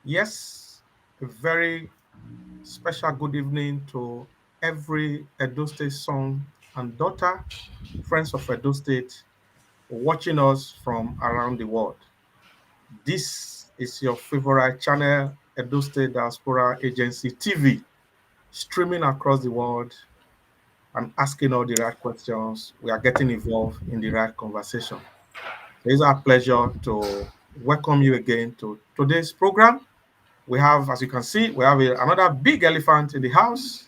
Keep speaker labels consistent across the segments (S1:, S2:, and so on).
S1: Yes, a very special good evening to every Edo State son and daughter, friends of Edo State, watching us from around the world. This is your favorite channel, Edo State Diaspora Agency TV, streaming across the world and asking all the right questions. We are getting involved in the right conversation. So it's our pleasure to welcome you again to today's program. We have, as you can see, we have another big elephant in the house,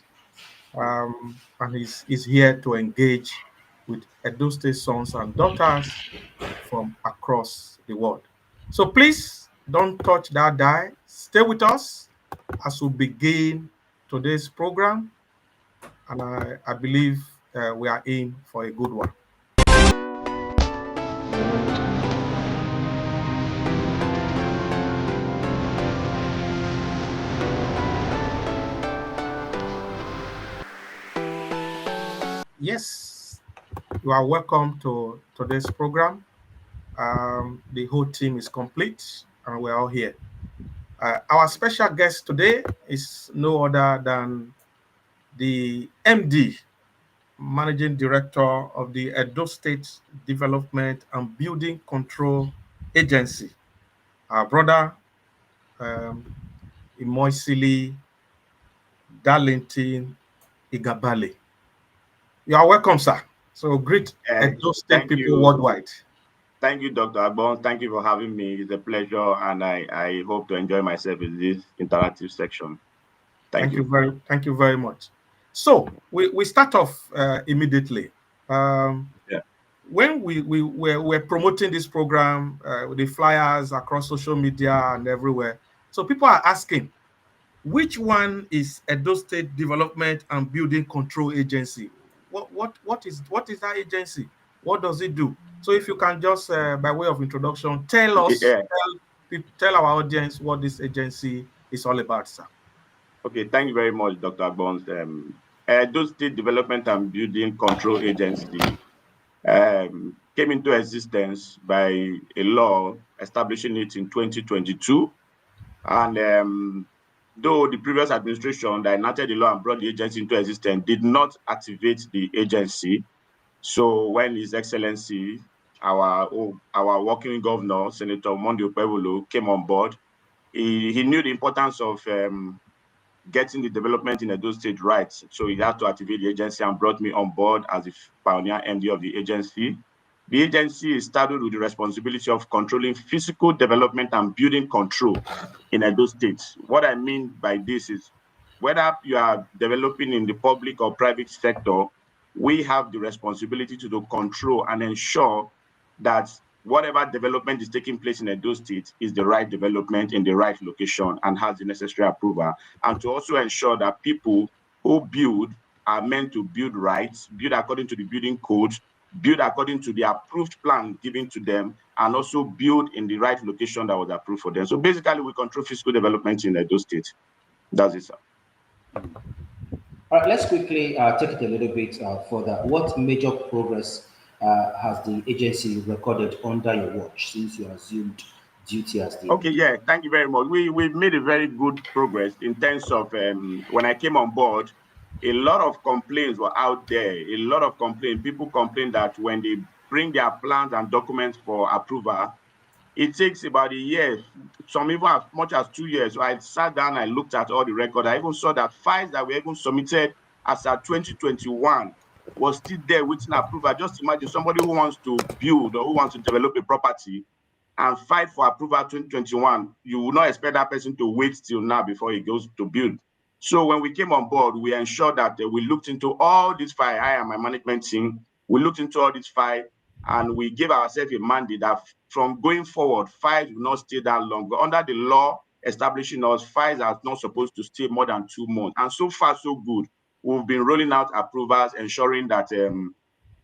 S1: and he's here to engage with Edo State sons and daughters from across the world. So please don't touch that die. Stay with us as we begin today's program, and I believe we are in for a good one. Yes, you are welcome to today's program. The whole team is complete, and we're all here. Our special guest today is no other than the MD, Managing Director of the Edo State Development and Building Control Agency, our brother um, Imoisili Darlington Igabale. You are welcome, sir. So greet Edo State
S2: Thank
S1: people
S2: you.
S1: worldwide.
S2: Thank you, Dr. Agbon. Thank you for having me. It's a pleasure, and I hope to enjoy myself in this interactive section. Thank you.
S1: Thank you very much. So we start off immediately. Um,
S2: Yeah.
S1: when we're promoting this program with the flyers across social media and everywhere, so people are asking, which one is Edo State Development and Building Control Agency? What is that agency? What does it do? So if you can just by way of introduction,
S2: Okay. Yeah.
S1: tell our audience what this agency is all about, sir.
S2: Okay. Thank you very much, Dr. Agbon. Edo State Development and Building Control Agency came into existence by a law establishing it in 2022, and though the previous administration that enacted the law and brought the agency into existence did not activate the agency. So when His Excellency, our working governor, Senator Monday Okpebholo, came on board, he knew the importance of getting the development in Edo State right. So he had to activate the agency and brought me on board as the pioneer MD of the agency. The agency is saddled with the responsibility of controlling physical development and building control in Edo State. What I mean by this is whether you are developing in the public or private sector, we have the responsibility to control and ensure that whatever development is taking place in Edo State is the right development in the right location and has the necessary approval, and to also ensure that people who build are meant to build right, build according to the building code, build according to the approved plan given to them, and also build in the right location that was approved for them. So basically, we control physical development in Edo State. That's it, sir.
S3: All right, let's quickly take it a little bit further. What major progress has the agency recorded under your watch since you assumed duty as the
S2: Okay,
S3: MD?
S2: yeah, thank you very much. We've made a very good progress in terms of when I came on board, a lot of complaints were out there. A lot of complaints. People complain that when they bring their plans and documents for approval, it takes about a year, some even as much as 2 years. So I sat down, I looked at all the record. I even saw that files that were even submitted as at 2021 was still there waiting approval. Just imagine somebody who wants to build or who wants to develop a property and fight for approval 2021, you will not expect that person to wait till now before he goes to build. So when we came on board, we ensured that we looked into all these files. I and my management team, we looked into all these files, and we gave ourselves a mandate that from going forward, files will not stay that long. But under the law establishing us, files are not supposed to stay more than 2 months. And so far, so good. We've been rolling out approvals, ensuring that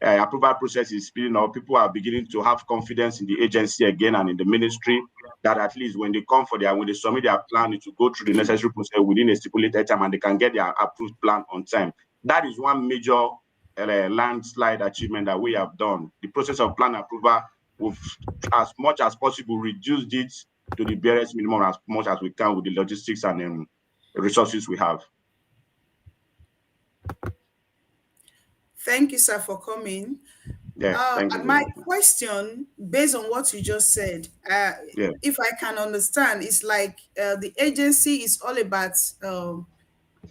S2: approval process is speeding up. People are beginning to have confidence in the agency again and in the ministry that at least when they come for when they submit their plan, it will go through the necessary process within a stipulated time and they can get their approved plan on time. That is one major landslide achievement that we have done. The process of plan approval, we've, as much as possible, reduced it to the barest minimum as much as we can with the logistics and resources we have.
S4: Thank you, sir, for coming.
S2: Yeah, thank you.
S4: My question, based on what you just said, if I can understand, it's like the agency is all about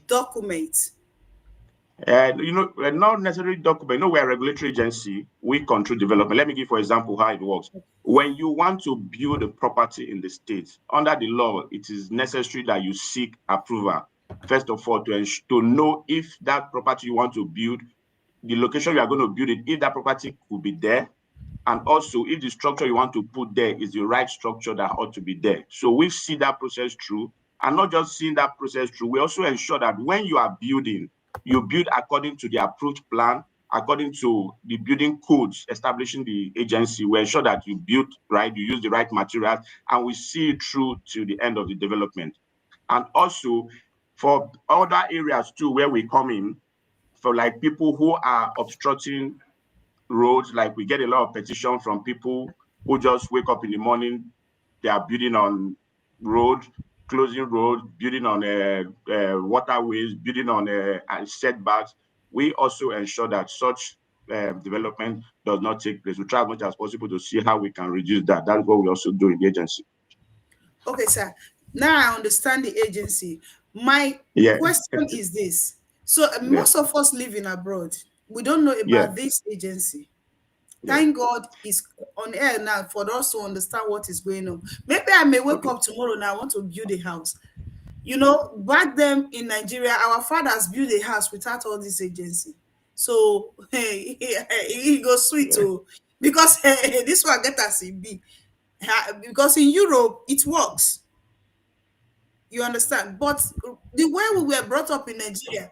S4: documents.
S2: Not necessarily document. We're a regulatory agency. We control development. Let me give, for example, how it works. When you want to build a property in the state, under the law, it is necessary that you seek approval, first of all, to know if that property you want to build, the location you are going to build it, if that property could be there, and also if the structure you want to put there is the right structure that ought to be there. So we see that process through, and not just seeing that process through, we also ensure that when you are building, you build according to the approved plan, according to the building codes establishing the agency. We ensure that you build right, you use the right materials, and we see it through to the end of the development. And also for other areas too, where we come in, for like people who are obstructing roads, like we get a lot of petition from people who just wake up in the morning, they are building on road, closing roads, building on waterways, building on setbacks. We also ensure that such development does not take place. We try as much as possible to see how we can reduce that. That's what we also do in the agency.
S4: Okay, sir. Now I understand the agency. My question is this. So most of us living abroad, we don't know about this agency. Thank God it's on air now for us to understand what is going on. Maybe I may wake up tomorrow and I want to build a house. Back then in Nigeria, our fathers built a house without all this agency. So it goes sweet too. Because this one get us in B. Because in Europe, it works. You understand? But the way we were brought up in Nigeria,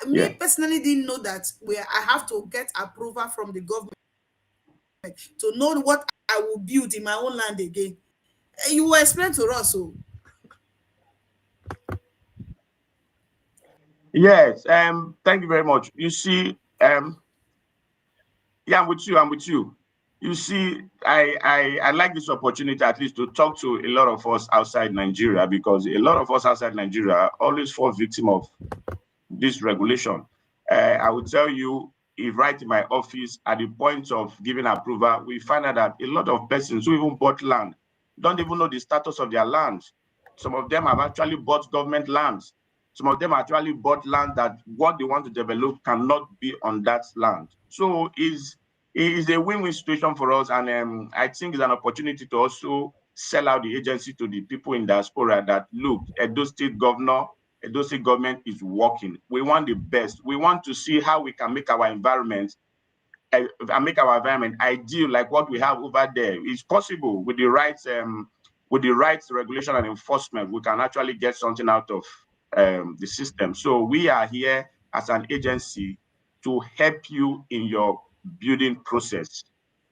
S4: me personally didn't know that I have to get approval from the government to know what I will build in my own land again. You will explain to us.
S2: Yes, thank you very much. You see, I'm with you. You see, I like this opportunity at least to talk to a lot of us outside Nigeria, because a lot of us outside Nigeria always fall victim of this regulation. I will tell you, if right in my office, at the point of giving approval, we find out that a lot of persons who even bought land don't even know the status of their land. Some of them have actually bought government lands. Some of them actually bought land that what they want to develop cannot be on that land. So it is a win-win situation for us. And I think it's an opportunity to also sell out the agency to the people in diaspora that, look, Edo State government is working. We want the best. We want to see how we can make our environment ideal, like what we have over there. It's possible with the right regulation and enforcement. We can actually get something out of the system. So we are here as an agency to help you in your building process.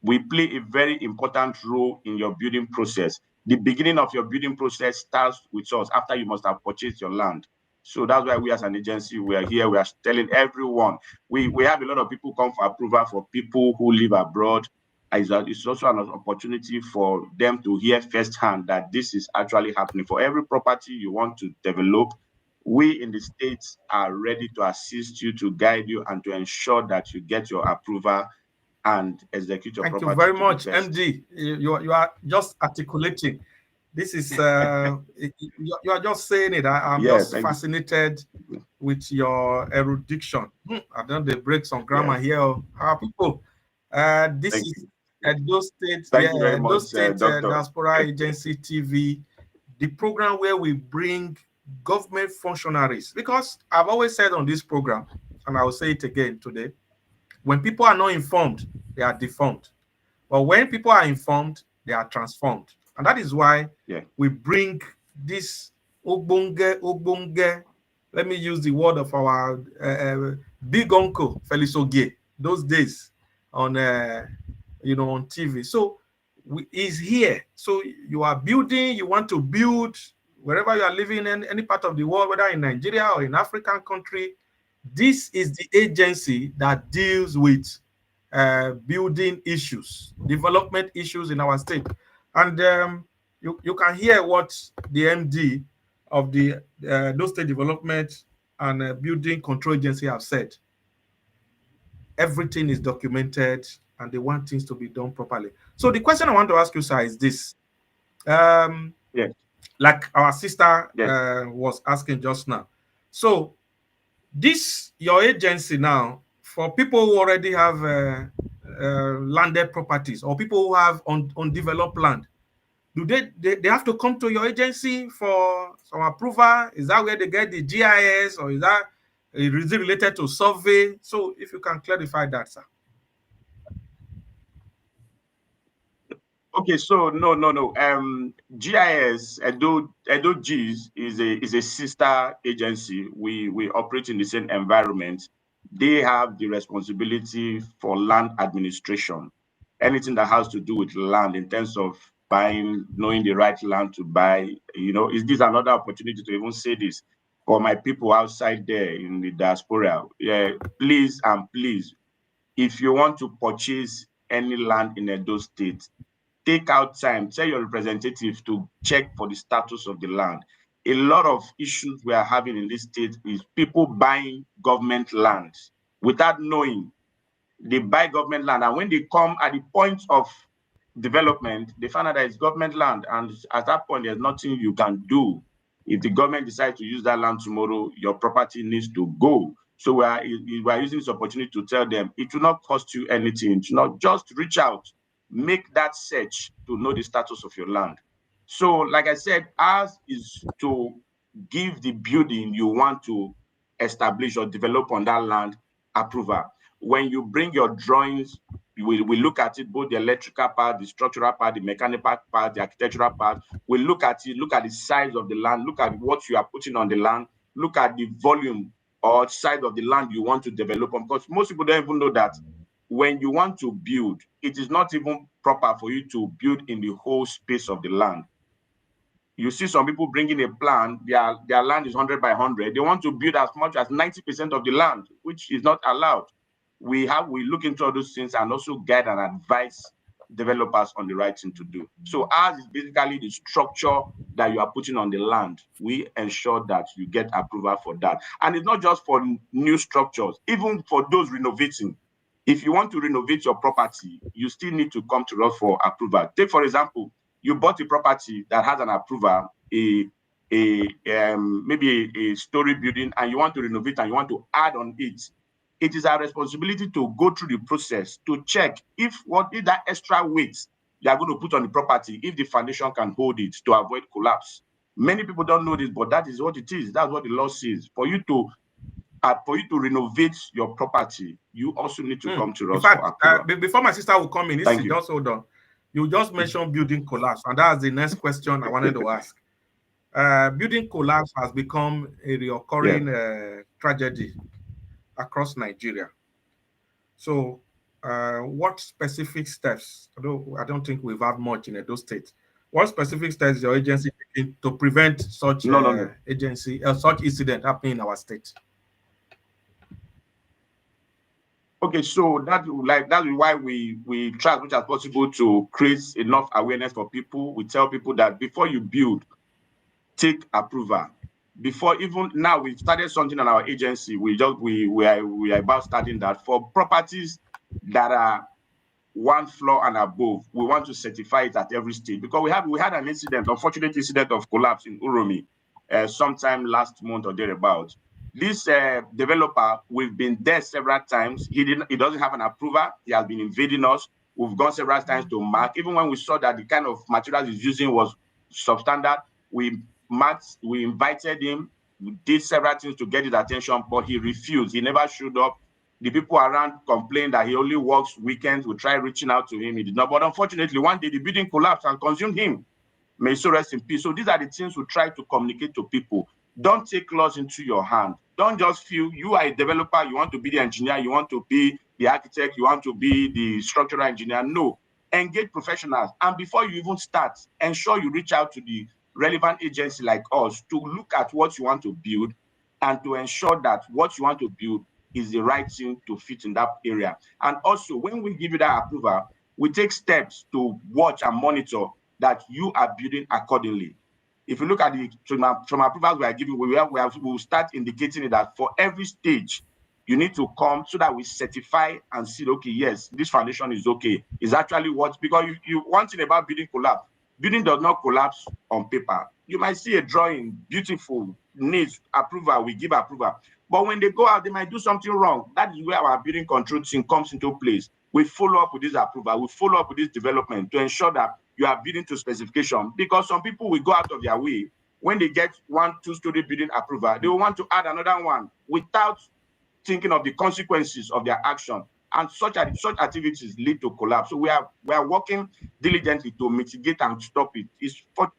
S2: We play a very important role in your building process. The beginning of your building process starts with us after you must have purchased your land. So that's why we as an agency, we are here. We are telling everyone. We have a lot of people come for approval for people who live abroad. It's also an opportunity for them to hear firsthand that this is actually happening. For every property you want to develop, we in the States are ready to assist you, to guide you, and to ensure that you get your approval and execute your property.
S1: Thank you very much, MD. You are just articulating. This is you are just saying it. I'm just fascinated with your erudition. I don't they break some grammar here. How people? This is Edo State, Edo State Diaspora Agency TV, the program where we bring government functionaries. Because I've always said on this program, and I will say it again today, when people are not informed, they are deformed. But when people are informed, they are transformed. And that is why we bring this ogbonge, let me use the word of our big uncle, Felix Ogie, those days on, on TV. So he's here. So you are building, you want to build, wherever you are living in any part of the world, whether in Nigeria or in African country, this is the agency that deals with building issues, development issues in our state. And you can hear what the MD of the Edo State Development and Building Control Agency have said. Everything is documented and they want things to be done properly. So the question I want to ask you, sir, is this.
S2: Yes.
S1: Like our sister
S2: Yes.
S1: was asking just now. So this, your agency now, for people who already have landed properties or people who have undeveloped land, do they have to come to your agency for some approval? Is that where they get the GIS, or is it related to survey? So if you can clarify that, sir.
S2: Okay, so no. GIS, Edo GIS is a sister agency. We operate in the same environment. They have the responsibility for land administration. Anything that has to do with land in terms of buying, knowing the right land to buy, is this another opportunity to even say this for my people outside there in the diaspora? Yeah, please, if you want to purchase any land in Edo State, take out time, tell your representative to check for the status of the land. A lot of issues we are having in this state is people buying government land without knowing. They buy government land, and when they come at the point of development, they find out that it's government land, and at that point, there's nothing you can do. If the government decides to use that land tomorrow, your property needs to go. So we are using this opportunity to tell them it will not cost you anything. It will not, just reach out, make that search to know the status of your land. So, like I said, ours is to give the building you want to establish or develop on that land approval. When you bring your drawings, we look at it, both the electrical part, the structural part, the mechanical part, the architectural part. We look at it, look at the size of the land, look at what you are putting on the land, look at the volume or size of the land you want to develop on. Because most people don't even know that when you want to build, it is not even proper for you to build in the whole space of the land. You see some people bringing a plan, their land is 100 by 100. They want to build as much as 90% of the land, which is not allowed. We look into all those things and also guide and advise developers on the right thing to do. So ours is basically the structure that you are putting on the land. We ensure that you get approval for that. And it's not just for new structures, even for those renovating. If you want to renovate your property, you still need to come to us for approval. Take, for example, you bought a property that has an approval, maybe a story building, and you want to renovate and you want to add on it. It is our responsibility to go through the process to check if that extra weight you are going to put on the property, if the foundation can hold it to avoid collapse. Many people don't know this, but that is what it is. That's what the law says. For you to renovate your property, you also need to come to us.
S1: In fact, before my sister will come in, just hold on. You just mentioned building collapse, and that's the next question I wanted to ask. Building collapse has become a recurring tragedy across Nigeria. So, what specific steps, although I don't think we've had much in Edo State, what specific steps is your agency taking to prevent such such incident happening in our state?
S2: Okay, so that's why we try as much as possible to create enough awareness for people. We tell people that before you build, take approval. Before, even now, we've started something on our agency. We are about starting that for properties that are 1 floor and above. We want to certify it at every stage, because we had an unfortunate incident of collapse in Uromi sometime last month or thereabout. This developer, we've been there several times. He doesn't have an approval. He has been invading us. We've gone several times to mark. Even when we saw that the kind of materials he's using was substandard, we invited him. We did several things to get his attention, but he refused. He never showed up. The people around complained that he only works weekends. We tried reaching out to him. He did not. But unfortunately, one day the building collapsed and consumed him. May so rest in peace. So these are the things we try to communicate to people. Don't take laws into your hand. Don't just feel you are a developer, you want to be the engineer, you want to be the architect, you want to be the structural engineer. No. Engage professionals. And before you even start, ensure you reach out to the relevant agency like us to look at what you want to build and to ensure that what you want to build is the right thing to fit in that area. And also, when we give you that approval, we take steps to watch and monitor that you are building accordingly. If you look at the trauma approvals we are giving, we will start indicating that for every stage, you need to come so that we certify and see, okay, yes, this foundation is okay. It's actually what, because you one thing about building collapse, building does not collapse on paper. You might see a drawing, beautiful, needs approval, we give approval. But when they go out, they might do something wrong. That is where our building control team comes into place. We follow up with this approval, we follow up with this development to ensure that you are building to specification, because some people will go out of their way. When they get 1, 2-story building approval, they will want to add another one without thinking of the consequences of their action. And such activities lead to collapse. So we are working diligently to mitigate and stop it.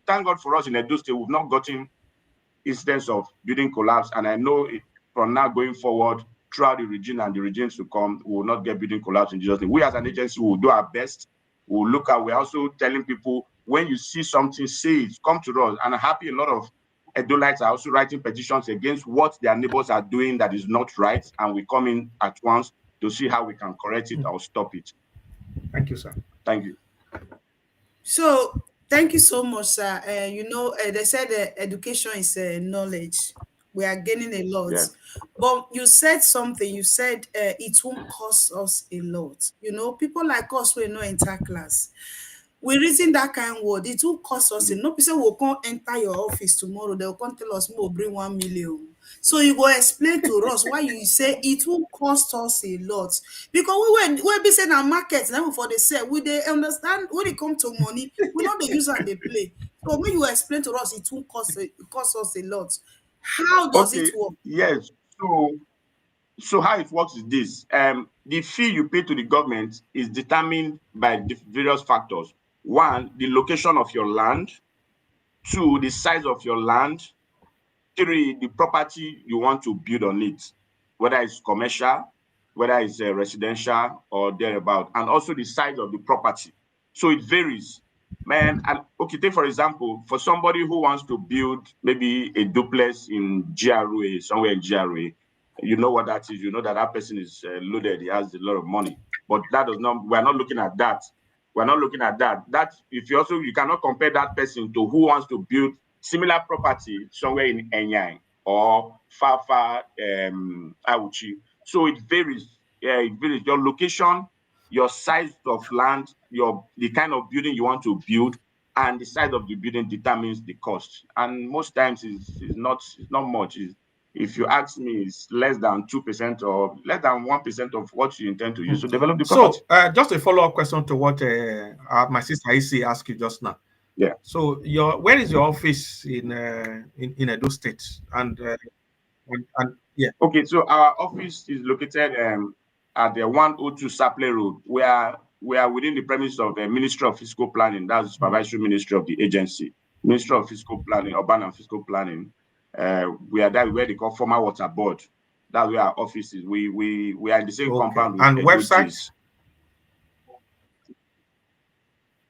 S2: Thank God for us in Edo State, we've not gotten incidents of building collapse. And I know from now going forward, throughout the region and the regions to come, we will not get building collapse in Jesus' name. We as an agency will do our best. We'll look at, we're also telling people, when you see something, say it, come to us. And I'm happy a lot of Edolites are also writing petitions against what their neighbors are doing that is not right. And we come in at once to see how we can correct it or stop it.
S1: Thank you, sir.
S2: Thank you.
S4: So, thank you so much, sir. They said education is knowledge. We are gaining a lot. Yeah. But you said something, you said it won't cost us a lot. People like us, we know enter class. We reason that kind of word, it will cost us. No people will come enter your office tomorrow, they'll come tell us, we'll bring 1 million. So you go explain to us why you say it will cost us a lot. Because we be saying our market, now for the sale, they understand when it comes to money, we know the user and they play. So when you explain to us, it will cost us a lot. How does it work?
S2: Yes. So how it works is this. The fee you pay to the government is determined by the various factors. 1, the location of your land. 2, the size of your land. 3, the property you want to build on it, whether it's commercial, whether it's residential or thereabout, and also the size of the property. So it varies. Man, okay, take for example, for somebody who wants to build maybe a duplex in GRA, somewhere in GRA, you know what that is. You know that person is loaded, he has a lot of money. But that does not, we're not looking at that. We're not looking at that. That if you cannot compare that person to who wants to build similar property somewhere in Enyang or far Auchi. So it varies. It varies. Your location, your size of land, the kind of building you want to build, and the size of the building determines the cost. And most times it's not much. If you ask me, it's less than 2% or less than 1% of what you intend to use to develop the property.
S1: So just a follow-up question to what my sister Isi asked you just now.
S2: Yeah.
S1: So where is your office in Edo State? And yeah.
S2: Okay, so our office is located at the 102 Saple Road. We are within the premise of the Ministry of Fiscal Planning. That's the supervisory ministry of the agency. Ministry of Fiscal Planning, Urban and Fiscal Planning. We are there where they call Former Water Board. That's where our office is. We are in the same compound with
S1: and website.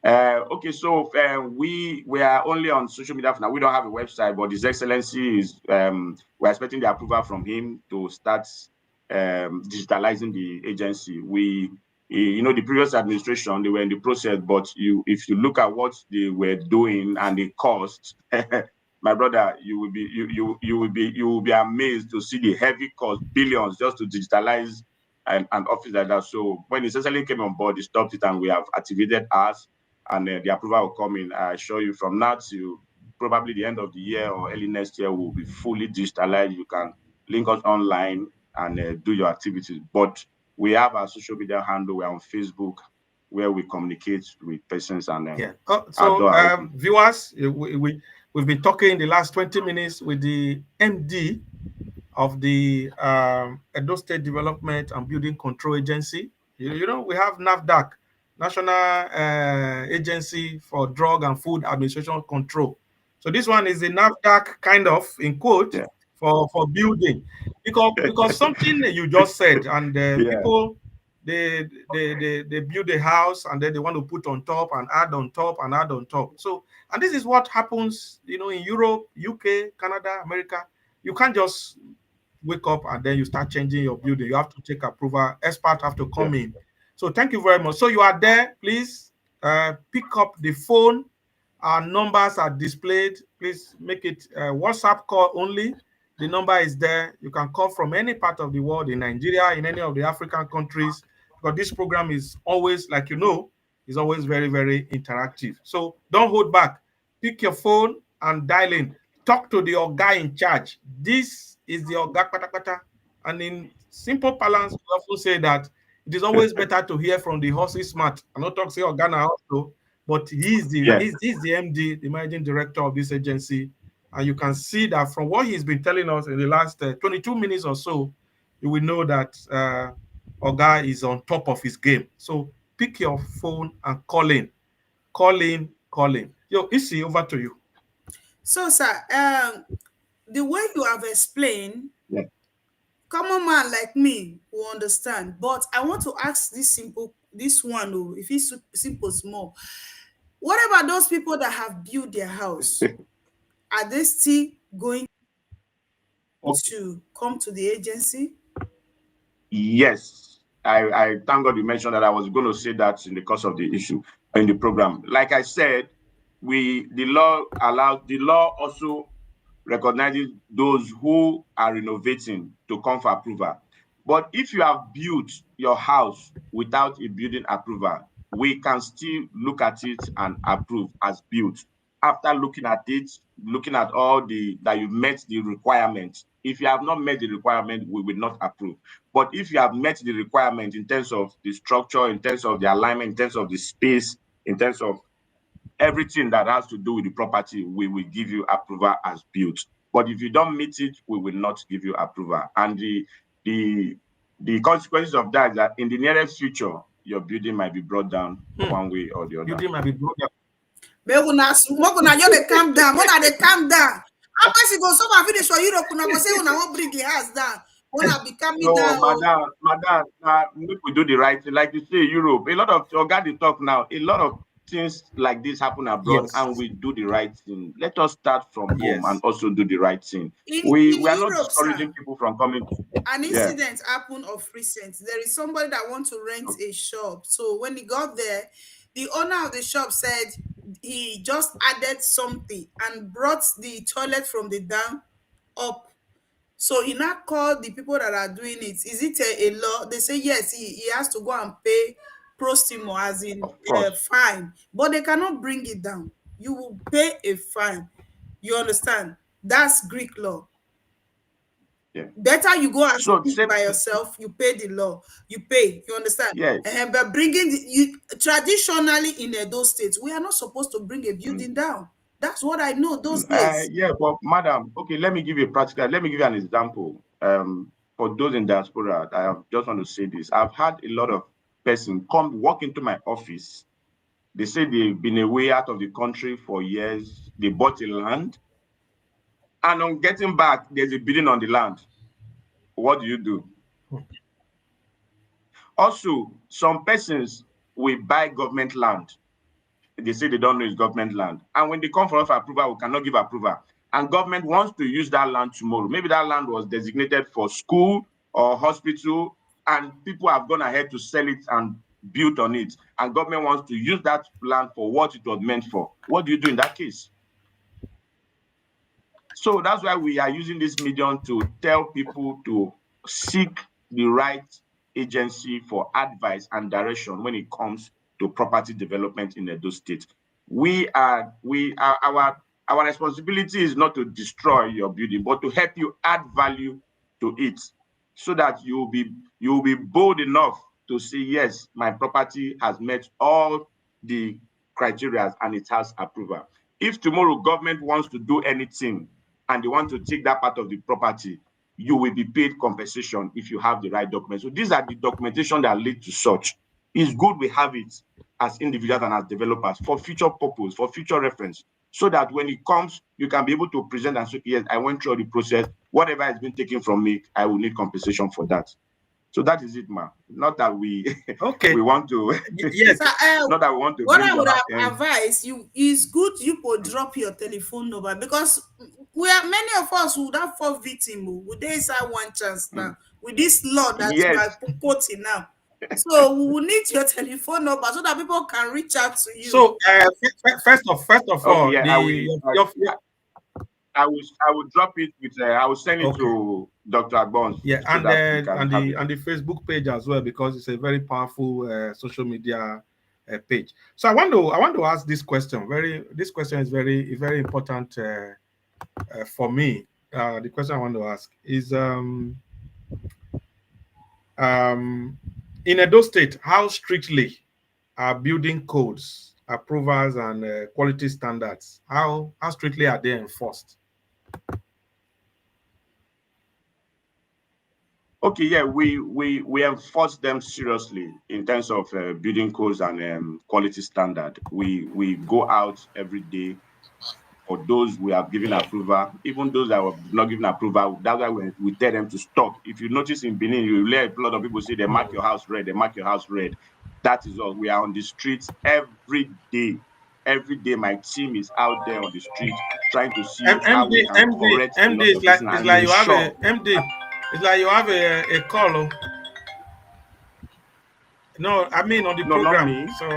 S2: Okay, so we are only on social media for now. We don't have a website, but His Excellency is we're expecting the approval from him to start digitalizing the agency. The previous administration, they were in the process, but if you look at what they were doing and the cost, my brother, you will be amazed to see the heavy cost, billions, just to digitalize an office like that. So when His Excellency came on board, he stopped it, and we have activated ours. And the approval will come in. I assure you, from now to probably the end of the year or early next year, will be fully digitalized. You can link us online and do your activities. But we have our social media handle. We're on Facebook, where we communicate with persons and
S1: viewers, we've been talking the last 20 minutes with the MD of the Edo State Development and Building Control Agency. We have NAFDAC, National Agency for Drug and Food Administration Control. So this one is the NAFDAC kind of, in quote, for building. Because something that you just said, and people, they build a house and then they want to put on top and add on top and add on top. So, and this is what happens, in Europe, UK, Canada, America. You can't just wake up and then you start changing your building. You have to take approval. Experts have to come in. So thank you very much. So you are there, please pick up the phone Our numbers are displayed. Please make it a WhatsApp call only. The number is there. You can call from any part of the world, in Nigeria, in any of the African countries, because this program is always, like is always very, very interactive. So don't hold back. Pick your phone and dial in. Talk to the Oga in charge. This is the Oga Patakata. And in simple parlance, we often say that it is always better to hear from the horse's smart. I'm not talking say Oga now also, but he's the MD, the managing director of this agency. And you can see that from what he's been telling us in the last 22 minutes or so, you will know that Oga is on top of his game. So pick your phone and call in. Call in, call in. Yo, Isi, over to you.
S4: So, sir, the way you have explained,
S2: yeah,
S4: common man like me will understand. But I want to ask this one, if it's simple, small. What about those people that have built their house? Are they still going to come to the agency?
S2: Yes. I thank God you mentioned that. I was going to say that in the course of the issue in the program. Like I said, the law also recognizes those who are renovating to come for approval. But if you have built your house without a building approval, we can still look at it and approve as built. After looking at it, looking at all that you met the requirements. If you have not met the requirement, we will not approve. But if you have met the requirement in terms of the structure, in terms of the alignment, in terms of the space, in terms of everything that has to do with the property, we will give you approval as built. But if you don't meet it, we will not give you approval. And the consequences of that is that in the nearest future, your building might be brought down one way or the other.
S1: Building might be brought down.
S4: But when they calm down, when they calm down, how much go so finish for Europe? When I go say when I won't bring the house down, when I be coming down.
S2: Madam, we do the right thing. Like you say, Europe, a lot of Ogadi talk now. A lot of things like this happen abroad, yes, and we do the right thing. Let us start from home and also do the right thing. We are not discouraging people from coming.
S4: An incident happened of recent. There is somebody that wants to rent a shop. So when he got there, the owner of the shop said he just added something and brought the toilet from the down up. So he now called the people that are doing it. Is it a law? They say yes, he has to go and pay prostimo, as in fine, but they cannot bring it down. You will pay a fine. You understand? That's Greek law.
S2: Yeah.
S4: Better you go and speak by yourself. You pay the law. You pay. You understand?
S2: Yes.
S4: But bringing traditionally in those states, we are not supposed to bring a building down. That's what I know those days.
S2: Yeah, but madam, okay, let me give you an example. For those in diaspora, I just want to say this. I've had a lot of persons walk into my office. They say they've been away out of the country for years. They bought a land. And on getting back, there's a building on the land. What do you do? Also, some persons will buy government land. They say they don't know it's government land. And when they come for us for approval, we cannot give approval. And government wants to use that land tomorrow. Maybe that land was designated for school or hospital, and people have gone ahead to sell it and build on it. And government wants to use that land for what it was meant for. What do you do in that case? So that's why we are using this medium to tell people to seek the right agency for advice and direction when it comes to property development in Edo State. Our responsibility is not to destroy your building, but to help you add value to it, so that you will be bold enough to say, yes, my property has met all the criteria and it has approval. If tomorrow government wants to do anything and they want to take that part of the property, you will be paid compensation if you have the right documents. So these are the documentation that lead to such. It's good we have it as individuals and as developers for future purpose, for future reference, so that when it comes, you can be able to present and say, yes, I went through the process. Whatever has been taken from me, I will need compensation for that. So that is it, ma. Not that we we want to.
S1: Yes.
S2: Not that we want to.
S4: What I would advise you is good you could drop your telephone number, because many of us would have fall victim. Would they say one chance now with this law that you are quoting now? So we will need your telephone number so that people can reach out to you.
S1: So first of all,
S2: yeah, I will drop it with. I will send it to Dr. Agbons.
S1: Yeah,
S2: so
S1: and
S2: that we can have it.
S1: the Facebook page as well, because it's a very powerful social media page. So I want to ask this question. This question is very important for me. The question I want to ask is in Edo State, how strictly are building codes, approvals, and quality standards? How strictly are they enforced?
S2: Okay, yeah, we enforce them seriously in terms of building codes and quality standard. We go out every day. For those we have given approval, even those that were not given approval, that's why we tell them to stop. If you notice in Benin, you let a lot of people say they mark your house red, they mark your house red. That is all. We are on the streets every day. Every day, my team is out there on the street trying to see how we can correct a lot of this and ensure.
S1: It's like you have a call. Oh. No, I mean on the
S2: No, not
S1: program.
S2: me.
S1: So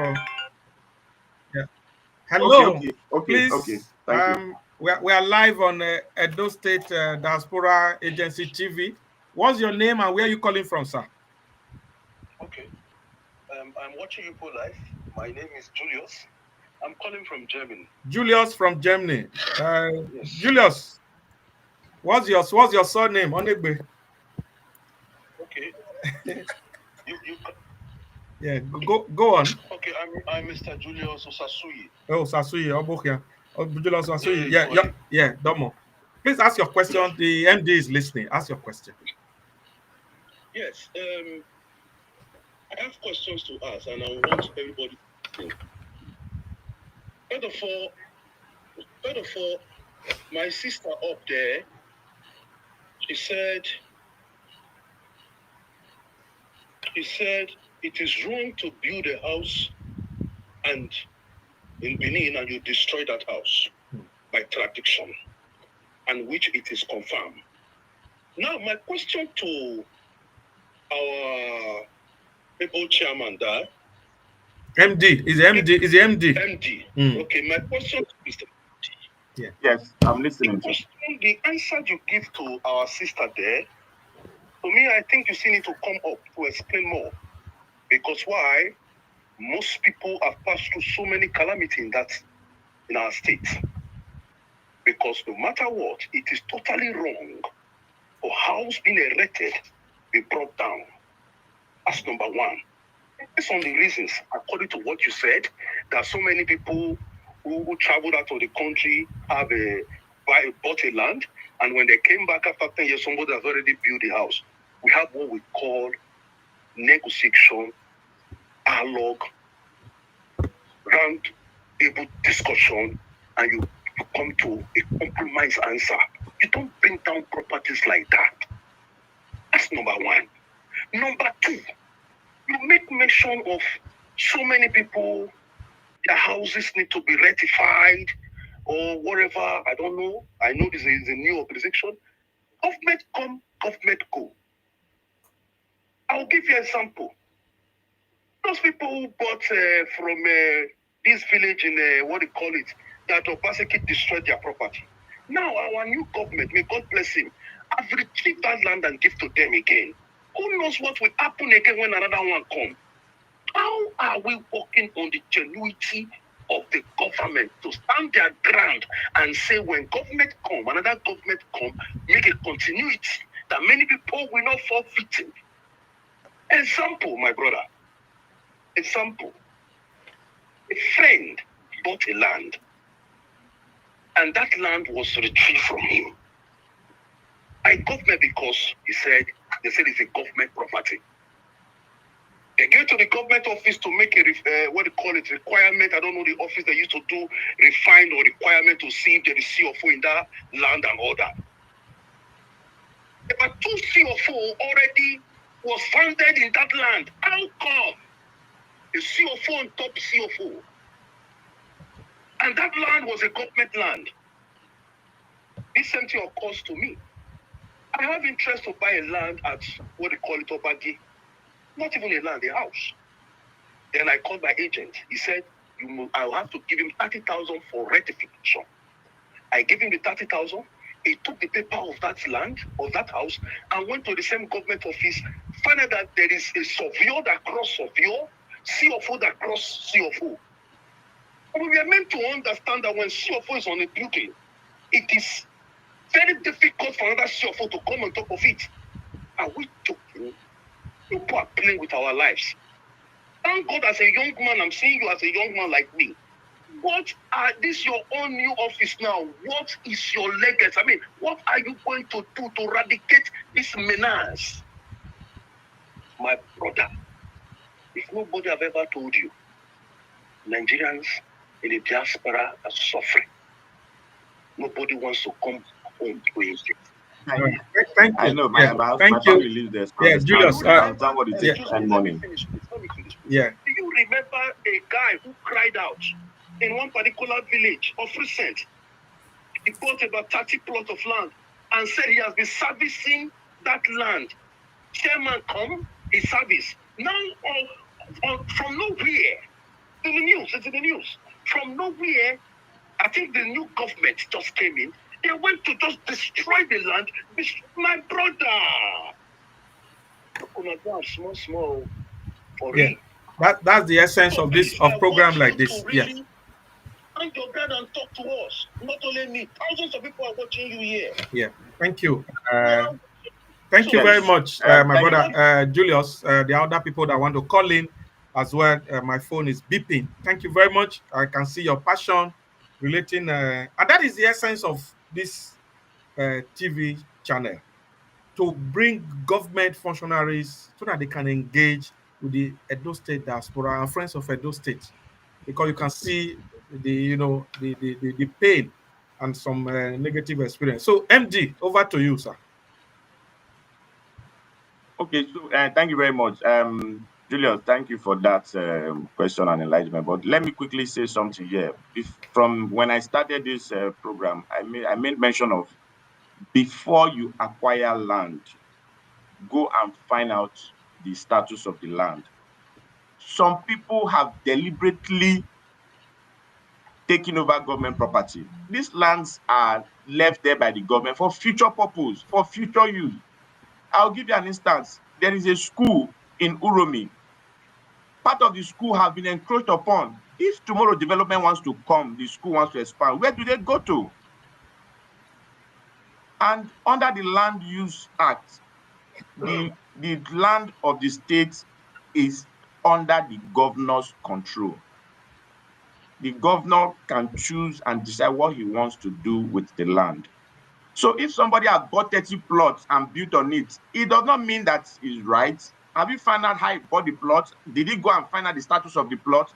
S1: yeah. Hello,
S2: Okay.
S1: please.
S2: Thank you.
S1: We are live on Edo State Diaspora Agency TV. What's your name and where are you calling from, sir?
S5: Okay. I'm watching you live. My name is Julius. I'm calling from Germany.
S1: Julius from Germany.
S5: Yes.
S1: Julius, what's your surname? Onegbe.
S5: Okay. you
S1: Yeah, go on.
S5: Okay, I'm Mr. Julius Osasui.
S1: Oh, Sasui, Obukia. Oh, Julius Sasui. Yeah, Domo. Please ask your question. Yes. The MD is listening. Ask your question.
S5: Yes. I have questions to ask, and I want everybody to think. First of all, my sister up there, she said it is wrong to build a house and in Benin and you destroy that house by tradition, and which it is confirmed. Now, my question to our people chairman there.
S1: MD is MD.
S5: MD. Okay, my question to Mr.
S2: Yeah. Yes, I'm listening.
S5: The answer you give to our sister there, to me, I think you still need to come up to explain more. Because why? Most people have passed through so many calamities in our state. Because no matter what, it is totally wrong for house being erected be brought down. That's number one. Based on the reasons, according to what you said, there are so many people who traveled out of the country have bought a land, and when they came back after 10 years, somebody has already built a house. We have what we call negotiation, dialogue, round table discussion, and you come to a compromise answer. You don't bring down properties like that. That's number one. Number two, you make mention of so many people, their houses need to be ratified or whatever. I don't know. I know this is a new organization. Government come, government go. I'll give you an example. Those people who bought from this village in, what do you call it, that Obaseki destroyed their property. Now our new government, may God bless him, have retrieved that land and give to them again. Who knows what will happen again when another one comes? How are we working on the genuity of the government to stand their ground and say when government come, another government come, make a continuity that many people will not fall victim? Example, my brother. Example. A friend bought a land and that land was retrieved from him by government because they said it's a government property. They go to the government office to make a requirement. I don't know the office they used to do refine or requirement to see if there is CFO in that land and all that. But 2 CFO already was founded in that land. How come the CFO on top CFO? And that land was a government land. This same thing occurs to me. I have interest to buy a land at what they call it Obagi. Not even a land, a house. Then I called my agent. He said, I'll have to give him 30,000 for rectification. I gave him the 30,000. He took the paper of that land, of that house, and went to the same government office, found out that there is a surveyor that crossed surveyor, CFO that crossed CFO. And we are meant to understand that when CFO is on a building, it is very difficult for another CFO to come on top of it. Are we joking? People are playing with our lives. Thank God, as a young man, I'm seeing you as a young man like me. What are this your own new office now? What is your legacy? I mean, what are you going to do to eradicate this menace? My brother, if nobody have ever told you, Nigerians in the diaspora are suffering. Nobody wants to come home to Egypt.
S1: Thank you.
S2: I know my family lives there.
S1: Yeah, Julius.
S2: What it takes to earn money.
S1: Yeah.
S5: Do you remember a guy who cried out in one particular village of recent? He bought about 30 plots of land and said he has been servicing that land. Chairman come, he service. Now, from nowhere, in the news, it's in the news. From nowhere, I think the new government just came in. They went to just destroy the land. My brother. Small. For
S1: yeah. That's the essence of this program like this.
S5: Really, yeah. And your brother and talk to us. Not only me. Thousands of people are watching you here.
S1: Yeah. Thank you. Thank you very much, my brother Julius. The other people that want to call in as well. My phone is beeping. Thank you very much. I can see your passion relating, and that is the essence of this TV channel, to bring government functionaries so that they can engage with the Edo State diaspora and friends of Edo State, because you can see the pain and some negative experience. So, MD, over to you, sir.
S2: Okay, so thank you very much. Julius, thank you for that question and enlightenment. But let me quickly say something here. From when I started this program, I made mention of, before you acquire land, go and find out the status of the land. Some people have deliberately taken over government property. These lands are left there by the government for future purpose, for future use. I'll give you an instance. There is a school in Uromi. Part of the school have been encroached upon. If tomorrow development wants to come, the school wants to expand, where do they go to? And under the Land Use Act, the land of the state is under the governor's control. The governor can choose and decide what he wants to do with the land. So if somebody has bought 30 plots and built on it, it does not mean that is right. Have you found out how he bought the plot? Did he go and find out the status of the plot?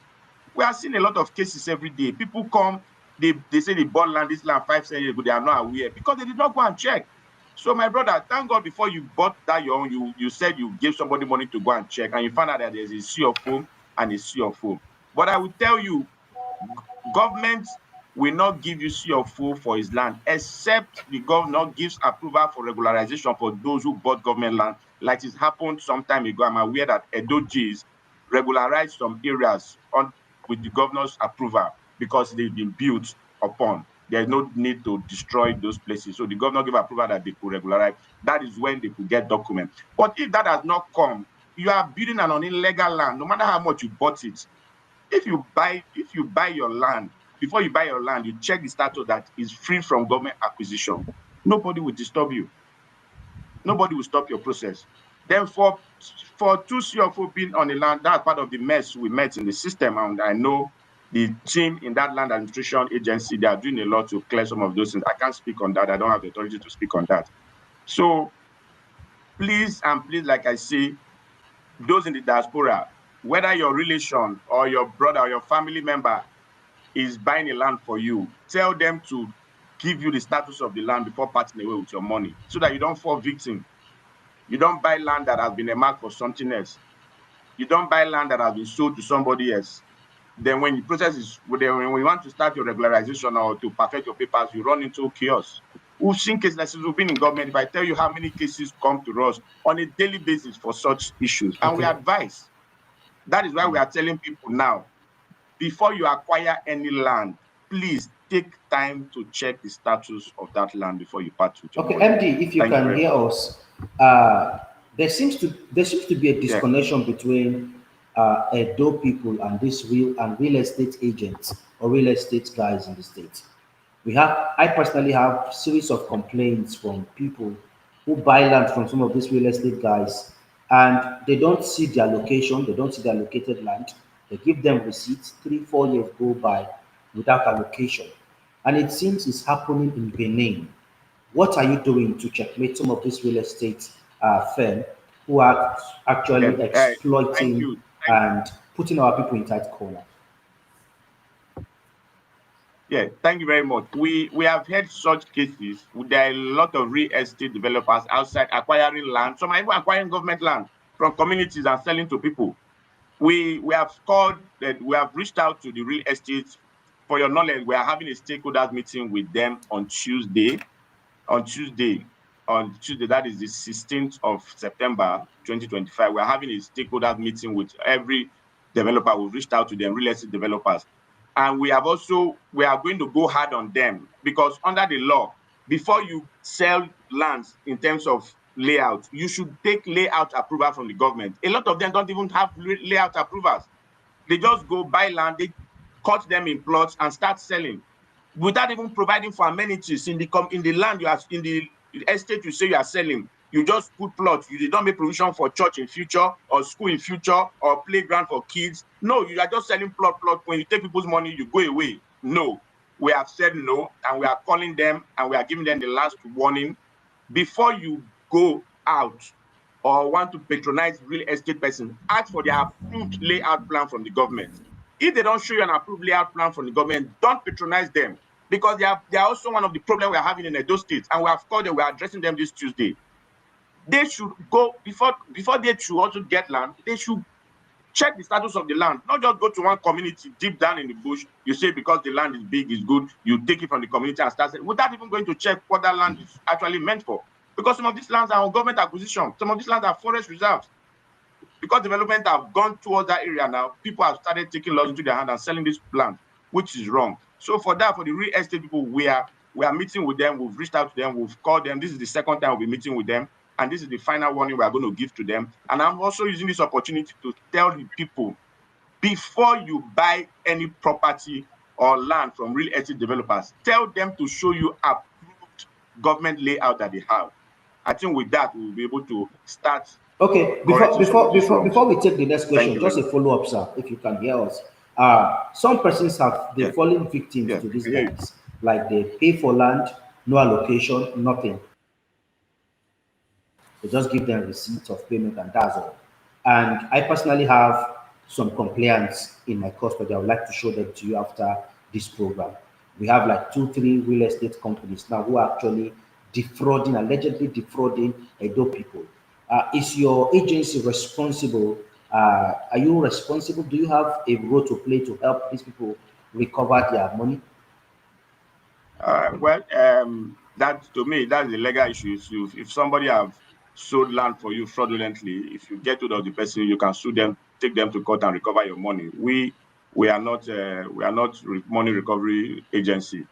S2: We are seeing a lot of cases every day. People come, they say they bought land, this land 5 years ago, they are not aware because they did not go and check. So my brother, thank God before you bought that your own, you said you gave somebody money to go and check, and you found out that there's a CFO and a CFO. But I will tell you, government will not give you CFO for his land, except the governor gives approval for regularization for those who bought government land, like it happened some time ago. I'm aware that Edo G's regularized some areas with the governor's approval because they've been built upon. There's no need to destroy those places. So the governor gave approval that they could regularize. That is when they could get documents. But if that has not come, you are building an illegal land, no matter how much you bought it. If you buy your land, before you buy your land, you check the status that is free from government acquisition. Nobody will disturb you. Nobody will stop your process. Then for 2 CFO being on the land, that's part of the mess we met in the system. And I know the team in that land administration agency, they are doing a lot to clear some of those things. I can't speak on that. I don't have the authority to speak on that. So please, like I say, those in the diaspora, whether your relation or your brother or your family member is buying a land for you, tell them to give you the status of the land before parting away with your money, so that you don't fall victim. You don't buy land that has been earmarked for something else. You don't buy land that has been sold to somebody else. Then when we want to start your regularization or to perfect your papers, you run into chaos. We've seen cases, like since we've been in government, if I tell you how many cases come to us on a daily basis for such issues, and we advise. That is why we are telling people now, before you acquire any land, please take time to check the status of that land before you part with your money.
S3: MD, if you can hear us, there seems to be a disconnection between Edo people and real estate agents or real estate guys in the state. I personally have series of complaints from people who buy land from some of these real estate guys, and they don't see their location, they don't see their located land. They give them receipts, 3-4 years go by without allocation. And it seems it's happening in Benin. What are you doing to checkmate some of these real estate firms who are actually exploiting and putting our people in tight corner?
S2: Yeah, thank you very much. We have heard such cases. There are a lot of real estate developers outside acquiring land. Some are even acquiring government land from communities and selling to people. We have reached out to the real estate. For your knowledge, we are having a stakeholders meeting with them on Tuesday. On Tuesday, that is the 16th of September, 2025. We are having a stakeholders meeting with every developer. We've reached out to them, real estate developers. And we are going to go hard on them, because under the law, before you sell lands in terms of layout, you should take layout approval from the government. A lot of them don't even have layout approvals. They just go buy land, they cut them in plots and start selling without even providing for amenities in the land in the estate you say you are selling. You just put plots. You don't make provision for church in future, or school in future, or playground for kids. No, you are just selling plot. When you take people's money, you go away. No, we have said no, and we are calling them, and we are giving them the last warning. Before you go out or want to patronize real estate person, ask for their approved layout plan from the government. If they don't show you an approved layout plan from the government, don't patronize them, because they are also one of the problems we are having in Edo State, and we have called them. We are addressing them this Tuesday. They should go before they should also get land. They should check the status of the land, not just go to one community deep down in the bush. You say because the land is big, is good, you take it from the community and start without even going to check what that land is actually meant for. Because some of these lands are on government acquisition, some of these lands are forest reserves. Because development have gone towards that area now, people have started taking laws into their hand and selling this land, which is wrong. So for the real estate people, we are meeting with them. We've reached out to them. We've called them. This is the second time we'll be meeting with them. And this is the final warning we are going to give to them. And I'm also using this opportunity to tell the people, before you buy any property or land from real estate developers, tell them to show you approved government layout that they have. I think with that, we'll be able to start.
S3: Okay, before we take the next question, just a follow-up, sir, if you can hear us. Some persons have fallen victims to these guys. Like they pay for land, no allocation, nothing. They just give them receipts of payment and that's all. And I personally have some complaints in my custody. I would like to show them to you after this program. We have like 2-3 real estate companies now who are actually allegedly defrauding Edo people. Is your agency responsible? Are you responsible? Do you have a role to play to help these people recover their money?
S2: That to me, that's the legal issue. If somebody have sold land for you fraudulently, if you get rid of the person, you can sue them, take them to court and recover your money. We are not money recovery agency,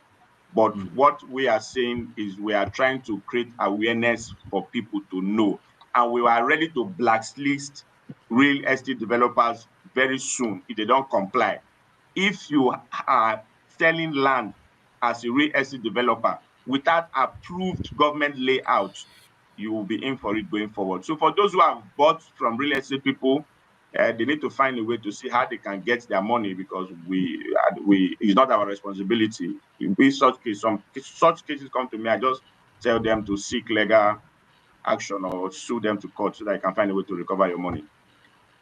S2: but what we are saying is we are trying to create awareness for people to know, and we are ready to blacklist real estate developers very soon if they don't comply. If you are selling land as a real estate developer without approved government layout, you will be in for it going forward. So for those who have bought from real estate people, they need to find a way to see how they can get their money, because it's not our responsibility. In such cases come to me, I just tell them to seek legal action or sue them to court so that I can find a way to recover your money.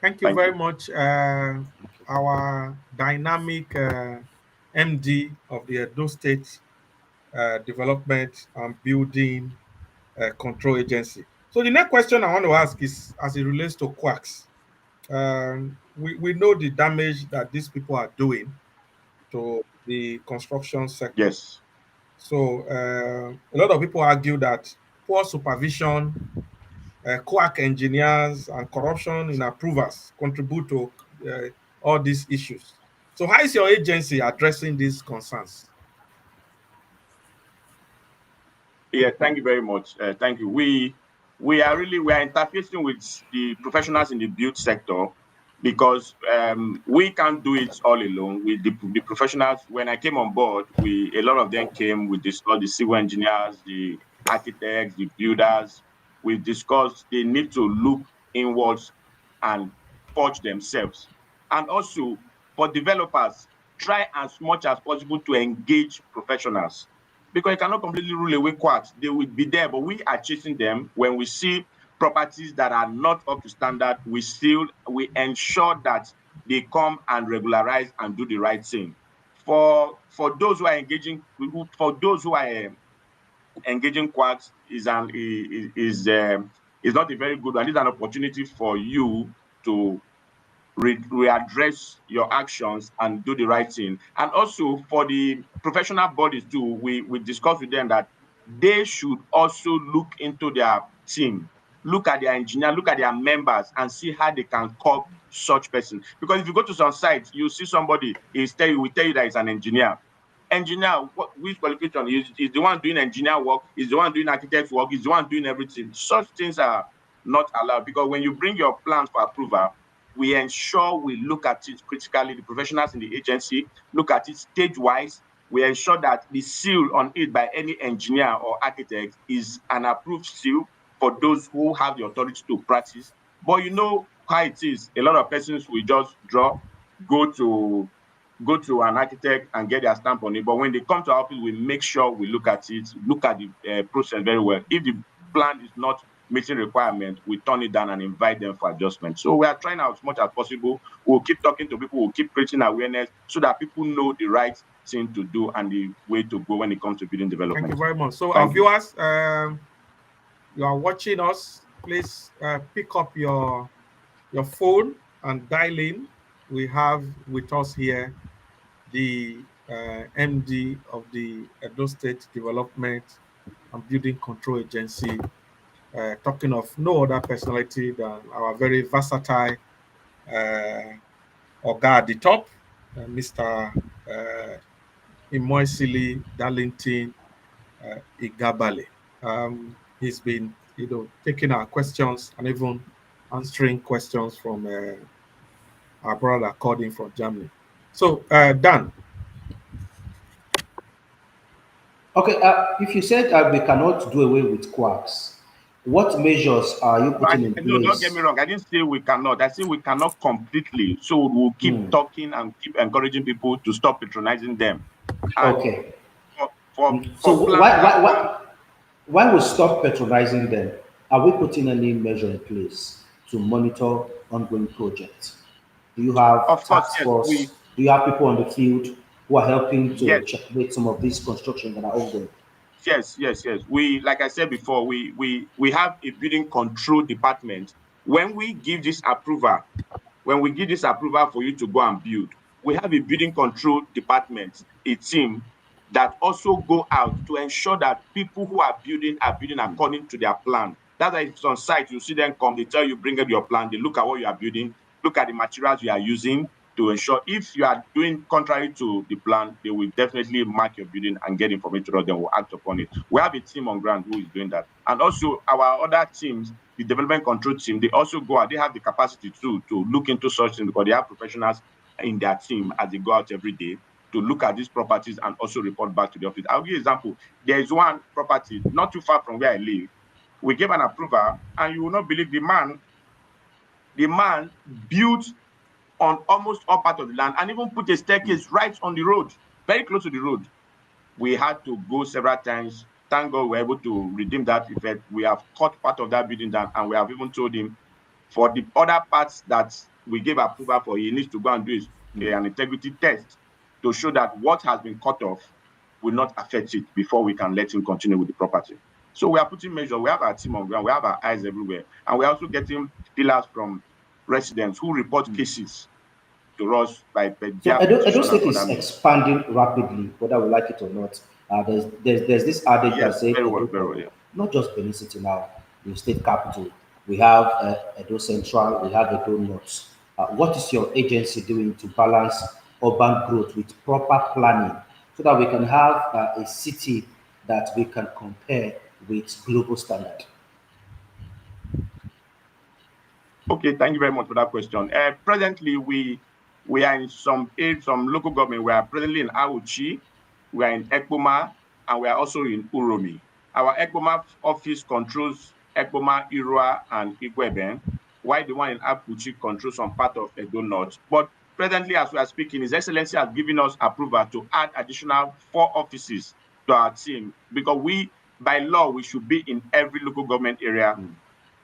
S1: Thank you very much. Our dynamic MD of the Edo State Development and Building Control Agency. So the next question I want to ask is as it relates to quacks. We know the damage that these people are doing to the construction sector.
S2: Yes.
S1: So a lot of people argue that poor supervision, quack engineers, and corruption in approvals contribute to all these issues. So how is your agency addressing these concerns?
S2: Yeah, thank you very much. Thank you. We are interfacing with the professionals in the build sector because we can't do it all alone. With the professionals, when I came on board, a lot of them came. We discussed the civil engineers, the architects, the builders. We discussed they need to look inwards and forge themselves. And also for developers, try as much as possible to engage professionals, because you cannot completely rule away quacks. They will be there, but we are chasing them. When we see properties that are not up to standard, we ensure that they come and regularize and do the right thing. For those who are engaging, engaging quacks is not a very good one. It's an opportunity for you to readdress your actions and do the right thing. And also for the professional bodies too, we discussed with them that they should also look into their team, look at their engineer, look at their members, and see how they can curb such person. Because if you go to some sites, you see somebody, will tell you that he's an engineer. Engineer, which qualification? Is the one doing engineer work, is the one doing architect work, is the one doing everything. Such things are not allowed, because when you bring your plans for approval, we ensure we look at it critically. The professionals in the agency look at it stage-wise. We ensure that the seal on it by any engineer or architect is an approved seal for those who have the authority to practice. But you know how it is. A lot of persons will just go to an architect and get their stamp on it. But when they come to our office, we make sure we look at it, look at the process very well. If the plan is not meeting requirements, we turn it down and invite them for adjustment. So we are trying as much as possible. We'll keep talking to people, we'll keep creating awareness so that people know the right thing to do and the way to go when it comes to building development.
S1: Thank you very much. So our viewers, you are watching us, please pick up your phone and dial in. We have with us here the MD of the Edo State Development and Building Control Agency, talking of no other personality than our very versatile Oga at the top, Mr. Imoisili Darlington Igabale. He's been, taking our questions and even answering questions from our brother calling from Germany. So, Dan.
S3: Okay, if you said we cannot do away with quacks, what measures are you putting in place?
S2: No, don't get me wrong. I didn't say we cannot. I say we cannot completely. So we'll keep talking and keep encouraging people to stop patronizing them. And
S3: okay. Why we stop patronizing them? Are we putting any measure in place to monitor ongoing projects? Do you have task force? Do you have people on the field who are helping to checkmate some of these constructions that are ongoing?
S2: Yes. We, like I said before, we have a building control department. When we give this approval for you to go and build, we have a building control department, a team that also go out to ensure that people who are building according to their plan. That's why it's on site, you see them come, they tell you, bring up your plan, they look at what you are building, look at the materials you are using, to ensure if you are doing contrary to the plan, they will definitely mark your building and get information, then will act upon it. We have a team on ground who is doing that. And also our other teams, the development control team, they also go out, they have the capacity to look into such things because they have professionals in their team as they go out every day to look at these properties and also report back to the office. I'll give you an example. There is one property not too far from where I live. We gave an approval, and you will not believe the man built on almost all part of the land and even put a staircase right on the road, very close to the road. We had to go several times. Thank God we were able to redeem that effect. We have cut part of that building down, and we have even told him for the other parts that we gave approval for, he needs to go and do an integrity test to show that what has been cut off will not affect it before we can let him continue with the property. So we are putting measures. We have our team on ground. We have our eyes everywhere. And we're also getting pillars from residents who report cases to us by
S3: Edo State is expanding rapidly, whether we like it or not. There's this adage that says,
S2: very well, yeah.
S3: Not just Benin City now, the state capital. We have Edo Central, we have Edo North. What is your agency doing to balance urban growth with proper planning so that we can have a city that we can compare with global standard?
S2: Okay, thank you very much for that question. Presently, we are in some local government. We are presently in Auchi, we are in Ekpoma, and we are also in Uromi. Our Ekpoma office controls Ekpoma, Irua, and Igweben, while the one in Auchi controls some part of Edo North. But presently, as we are speaking, His Excellency has given us approval to add additional 4 offices to our team, because by law, we should be in every local government area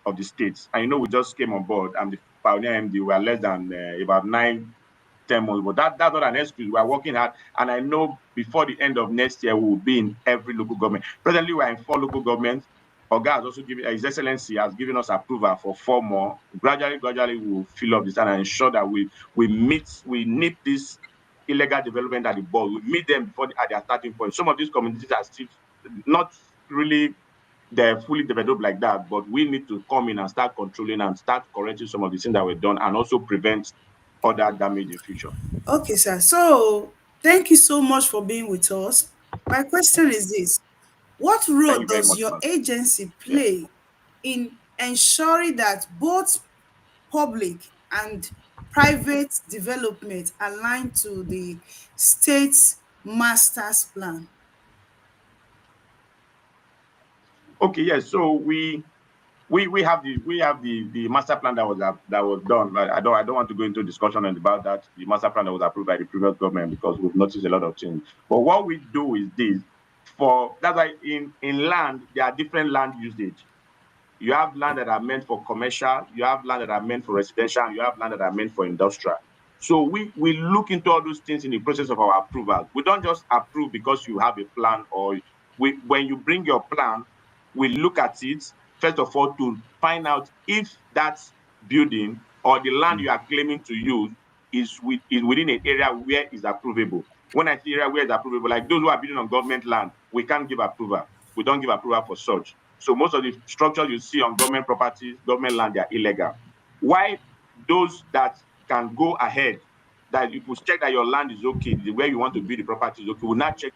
S2: of the states. And we just came on board. I'm the pioneer MD. We are less than about 9-10 months, but that's not an excuse. We are working hard, and I know before the end of next year we will be in every local government. Presently, we are in 4 local governments. Oga has also given, His Excellency has given us approval for 4 more. Gradually, we will fill up this and ensure that we nip this illegal development at the ball. We meet them at their starting point. Some of these communities are still not really they're fully developed like that, but we need to come in and start controlling and start correcting some of the things that were done and also prevent other damage in future.
S4: Okay, sir. So thank you so much for being with us. My question is this: what role does your agency play in ensuring that both public and private development align to the state's master's plan?
S2: Okay, yes. So we have the master plan that was done. But I don't want to go into discussion about that. The master plan that was approved by the previous government, because we've noticed a lot of things. But what we do is this: that's why in land there are different land usage. You have land that are meant for commercial, you have land that are meant for residential, and you have land that are meant for industrial. So we look into all those things in the process of our approval. We don't just approve because you have a plan, or when you bring your plan, we look at it first of all to find out if that building or the land you are claiming to use is within an area where is approvable. When I say area where is approvable, like those who are building on government land, we can't give approval. We don't give approval for such. So most of the structures you see on government properties, government land, they are illegal. Why those that can go ahead, that you could check that your land is okay, the way you want to build the property is okay, we'll not check,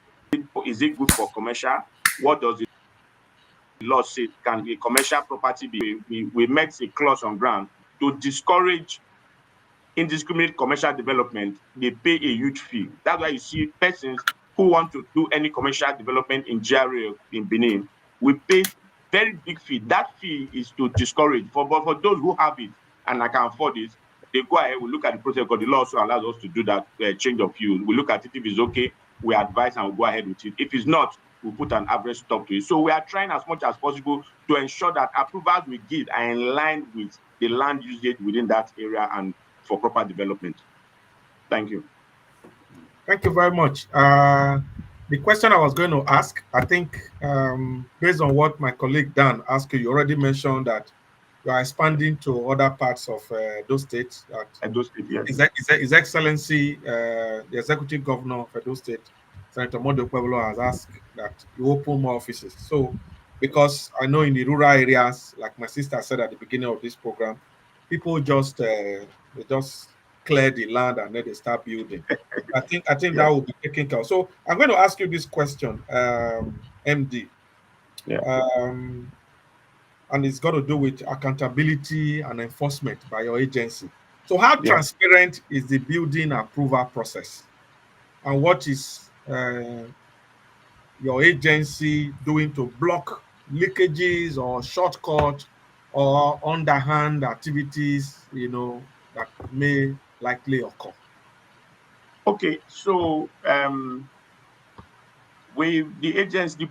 S2: is it good for commercial? What does the law say? Can a commercial property be? We make a clause on ground to discourage indiscriminate commercial development. They pay a huge fee. That's why you see persons who want to do any commercial development in GRA in Benin, we pay very big fee. That fee is to discourage. But for those who have it and I can afford it, they go ahead, we look at the process, because the law also allows us to do that change of use. We look at it. If it's okay, we advise and we go ahead with it. If it's not, we put an average stop to it. So we are trying as much as possible to ensure that approvals we give are in line with the land usage within that area and for proper development. Thank you.
S1: Thank you very much. The question I was going to ask, I think, based on what my colleague Dan asked you already mentioned that you are expanding to other parts of those states.
S2: Edo State, yes.
S1: His Excellency, the Executive Governor of Edo State, Senator Mondo Pueblo, has asked that you open more offices. So, because I know in the rural areas, like my sister said at the beginning of this program, people just clear the land and then they start building. I think that will be taken care of. So I'm going to ask you this question, MD. And it's got to do with accountability and enforcement by your agency. So how transparent is the building approval process? And what is your agency doing to block leakages or shortcut or underhand activities, that may likely occur?
S2: Okay, so the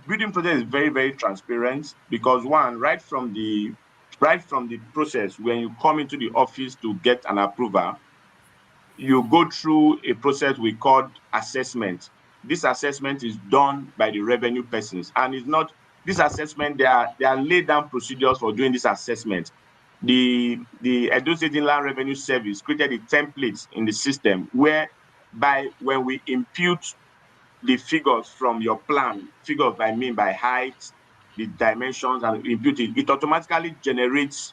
S2: building process is very, very transparent, because one, right from the process, when you come into the office to get an approval, you go through a process we call assessment. This assessment is done by the revenue persons, and it's not this assessment. There are laid down procedures for doing this assessment. The Edo State Inland Revenue Service created a template in the system whereby when we impute the figures from your plan, figures I mean by height, the dimensions, and input it, it automatically generates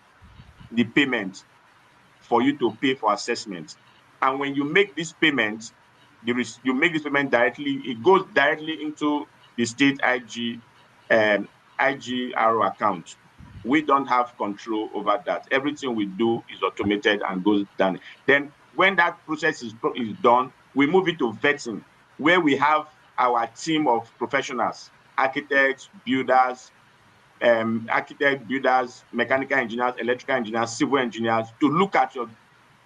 S2: the payment for you to pay for assessment. And when you make this payment, you make this payment directly, it goes directly into the state IGRO account. We don't have control over that. Everything we do is automated and goes down. Then when that process is done, we move it to vetting, where we have our team of professionals, architects, builders, mechanical engineers, electrical engineers, civil engineers, to look at your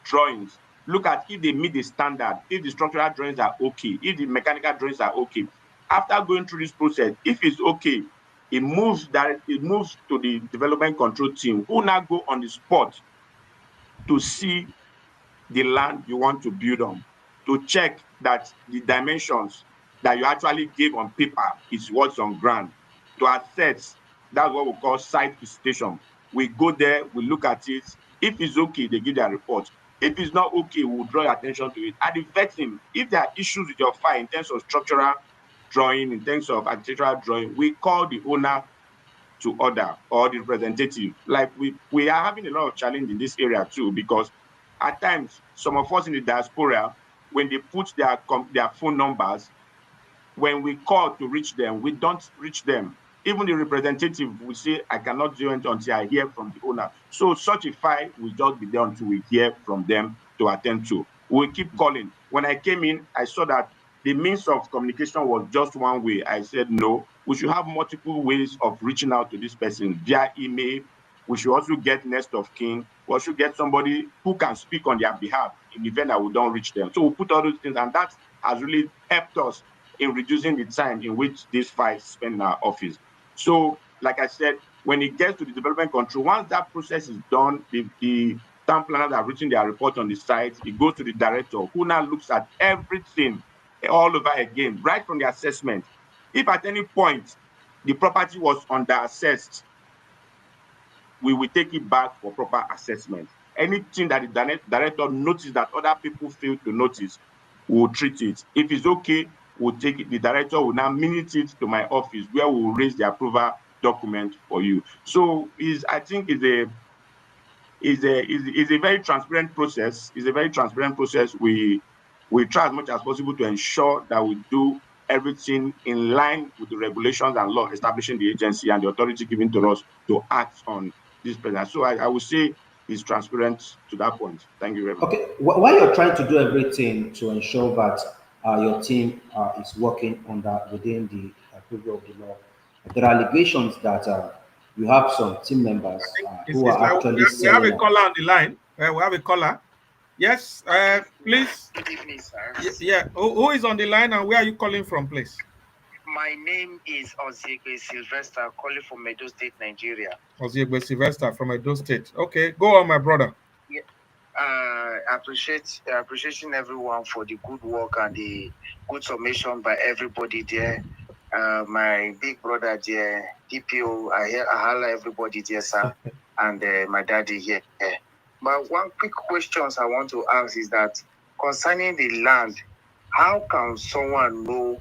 S2: drawings, look at if they meet the standard, if the structural drawings are okay, if the mechanical drawings are okay. After going through this process, if it's okay, it moves to the development control team, who now go on the spot to see the land you want to build on, to check that the dimensions that you actually gave on paper is what's on ground, to assess. That's what we call site visitation. We go there, we look at it. If it's okay, they give their report. If it's not okay, we'll draw your attention to it. At the vetting, if there are issues with your file in terms of structural drawing, in terms of architectural drawing, we call the owner to order, or the representative. Like we are having a lot of challenge in this area too, because at times, some of us in the diaspora, when they put their phone numbers, when we call to reach them, we don't reach them. Even the representative will say, I cannot do it until I hear from the owner. So such a file will just be there until we hear from them to attend to. We'll keep calling. When I came in, I saw that the means of communication was just one way. I said, no, we should have multiple ways of reaching out to this person via email. We should also get next of kin. We should get somebody who can speak on their behalf in the event that we don't reach them. So we put all those things, and that has really helped us in reducing the time in which these files spend in our office. So, like I said, when it gets to the development control, once that process is done, the town planners have written their report on the site, it goes to the director, who now looks at everything all over again, right from the assessment. If at any point the property was under-assessed, we will take it back for proper assessment. Anything that the director notices that other people fail to notice, we will treat it. If it's okay, we'll take it. The director will now minute it to my office, where we will raise the approval document for you. So I think is a very transparent process. It's a very transparent process. We try as much as possible to ensure that we do everything in line with the regulations and law establishing the agency and the authority given to us to act on this presence. So I would say it's transparent to that point. Thank you very much.
S3: Okay, while you're trying to do everything to ensure that your team is working within the approval of the law, there are allegations that you have some team members who are actually
S1: we have a caller on the line. We have a caller. Yes, please.
S6: Good evening, sir.
S1: Yeah, who is on the line, and where are you calling from, please?
S6: My name is Oziegbe Sylvester, calling from Edo State, Nigeria.
S1: Oziegbe Sylvester from Edo State. Okay, go on, my brother.
S6: Yeah, appreciating everyone for the good work and the good submission by everybody there. My big brother there, DPO, I holla everybody there, sir, and my daddy here. But one quick question I want to ask is that concerning the land, how can someone know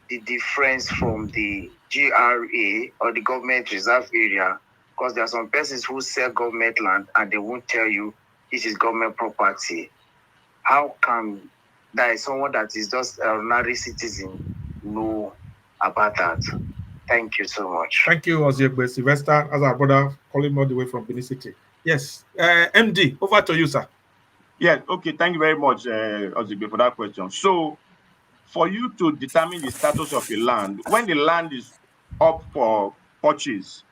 S6: the difference from the GRA or the government reserve area? Because there are some persons who sell government land and they won't tell you this is government property. How can someone that is just an ordinary citizen know about that? Thank you so much.
S1: Thank you, Oziegbe Sylvester, as our brother calling all the way from Benin City. Yes, MD, over to you, sir.
S2: Yes, okay, thank you very much, Oziegbe, for that question. So, for you to determine the status of a land, when the land is up for purchase,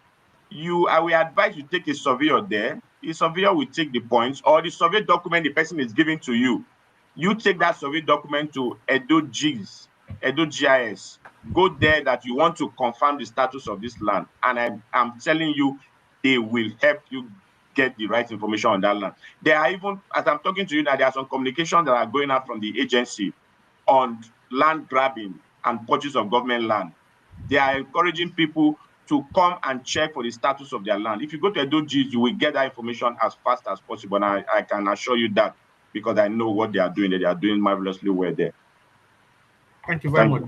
S2: I will advise you take a surveyor there. The surveyor will take the points, or the survey document the person is giving to you. You take that survey document to Edo GIS. Go there that you want to confirm the status of this land. And I'm telling you, they will help you get the right information on that land. There are even, as I'm talking to you now, there are some communications that are going out from the agency on land grabbing and purchase of government land. They are encouraging people to come and check for the status of their land. If you go to Edo GIS, you will get that information as fast as possible. And I can assure you that, because I know what they are doing. They are doing marvelously well there.
S1: Thank you very much.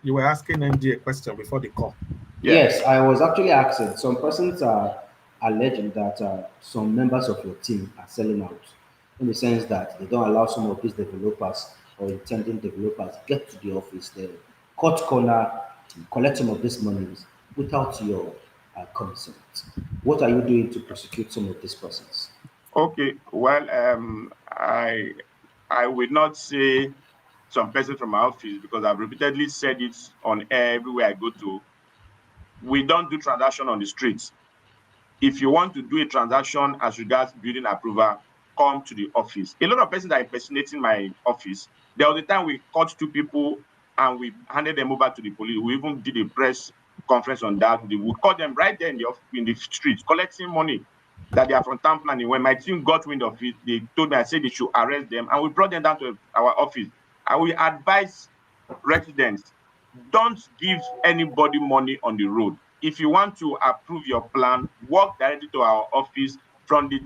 S1: You were asking MD a question before the call.
S3: Yes, I was actually asking. Some persons are alleging that some members of your team are selling out, in the sense that they don't allow some of these developers or intending developers get to the office, they cut corner, collect some of these monies without your consent. What are you doing to prosecute some of these persons?
S2: Okay, well, I will not say some person from my office because I've repeatedly said it on air everywhere I go to. We don't do transaction on the streets. If you want to do a transaction as regards building approval, come to the office. A lot of persons are impersonating my office. There was a time we caught 2 people and we handed them over to the police. We even did a press conference on that. We caught them right there in the streets, collecting money that they are from town planning. When my team got wind of it, they told me, I said they should arrest them, and we brought them down to our office. I will advise residents, don't give anybody money on the road. If you want to approve your plan, walk directly to our office. From the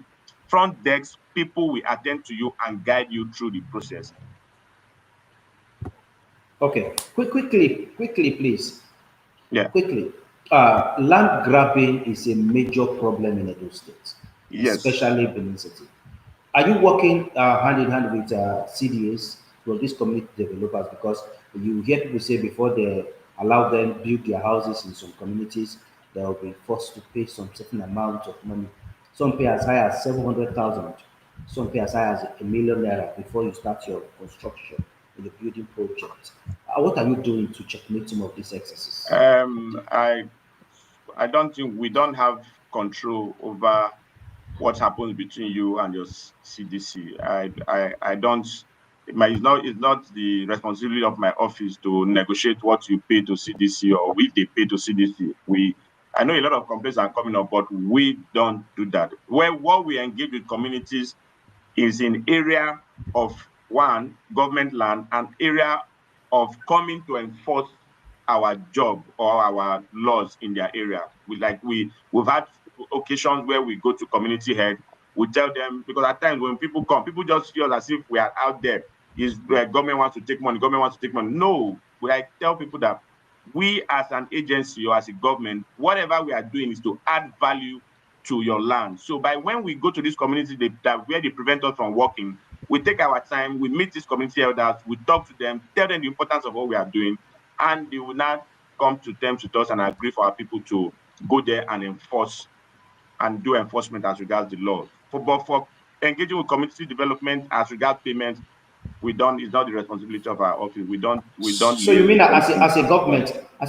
S2: front desk, people will attend to you and guide you through the process.
S3: Okay, quickly, please.
S2: Yeah.
S3: Quickly. Land grabbing is a major problem in Edo State,
S2: Yes.
S3: especially Benin City. Are you working hand in hand with CDAs, or these community developers? Because you hear people say before they allow them build their houses in some communities, they will be forced to pay some certain amount of money. Some pay as high as 700,000. Some pay as high as ₦1 million before you start your construction in the building project. What are you doing to checkmate some of these excesses?
S2: I don't think we don't have control over what happens between you and your CDC. I don't. It's not the responsibility of my office to negotiate what you pay to CDC or if they pay to CDC. I know a lot of complaints are coming up, but we don't do that. What we engage with communities is in area of government land and area of coming to enforce our job or our laws in their area. We've had occasions where we go to community head, we tell them, because at times when people come, people just feel as if we are out there. Is government wants to take money, government wants to take money. No, I tell people that we as an agency or as a government, whatever we are doing is to add value to your land. So when we go to this community where they prevent us from working, we take our time, we meet these community elders, we talk to them, tell them the importance of what we are doing, and they will now come to terms with us and agree for our people to go there and enforce and do enforcement as regards the law. But for engaging with community development as regards payments, it's not the responsibility of our office. We don't.
S3: So you mean that as a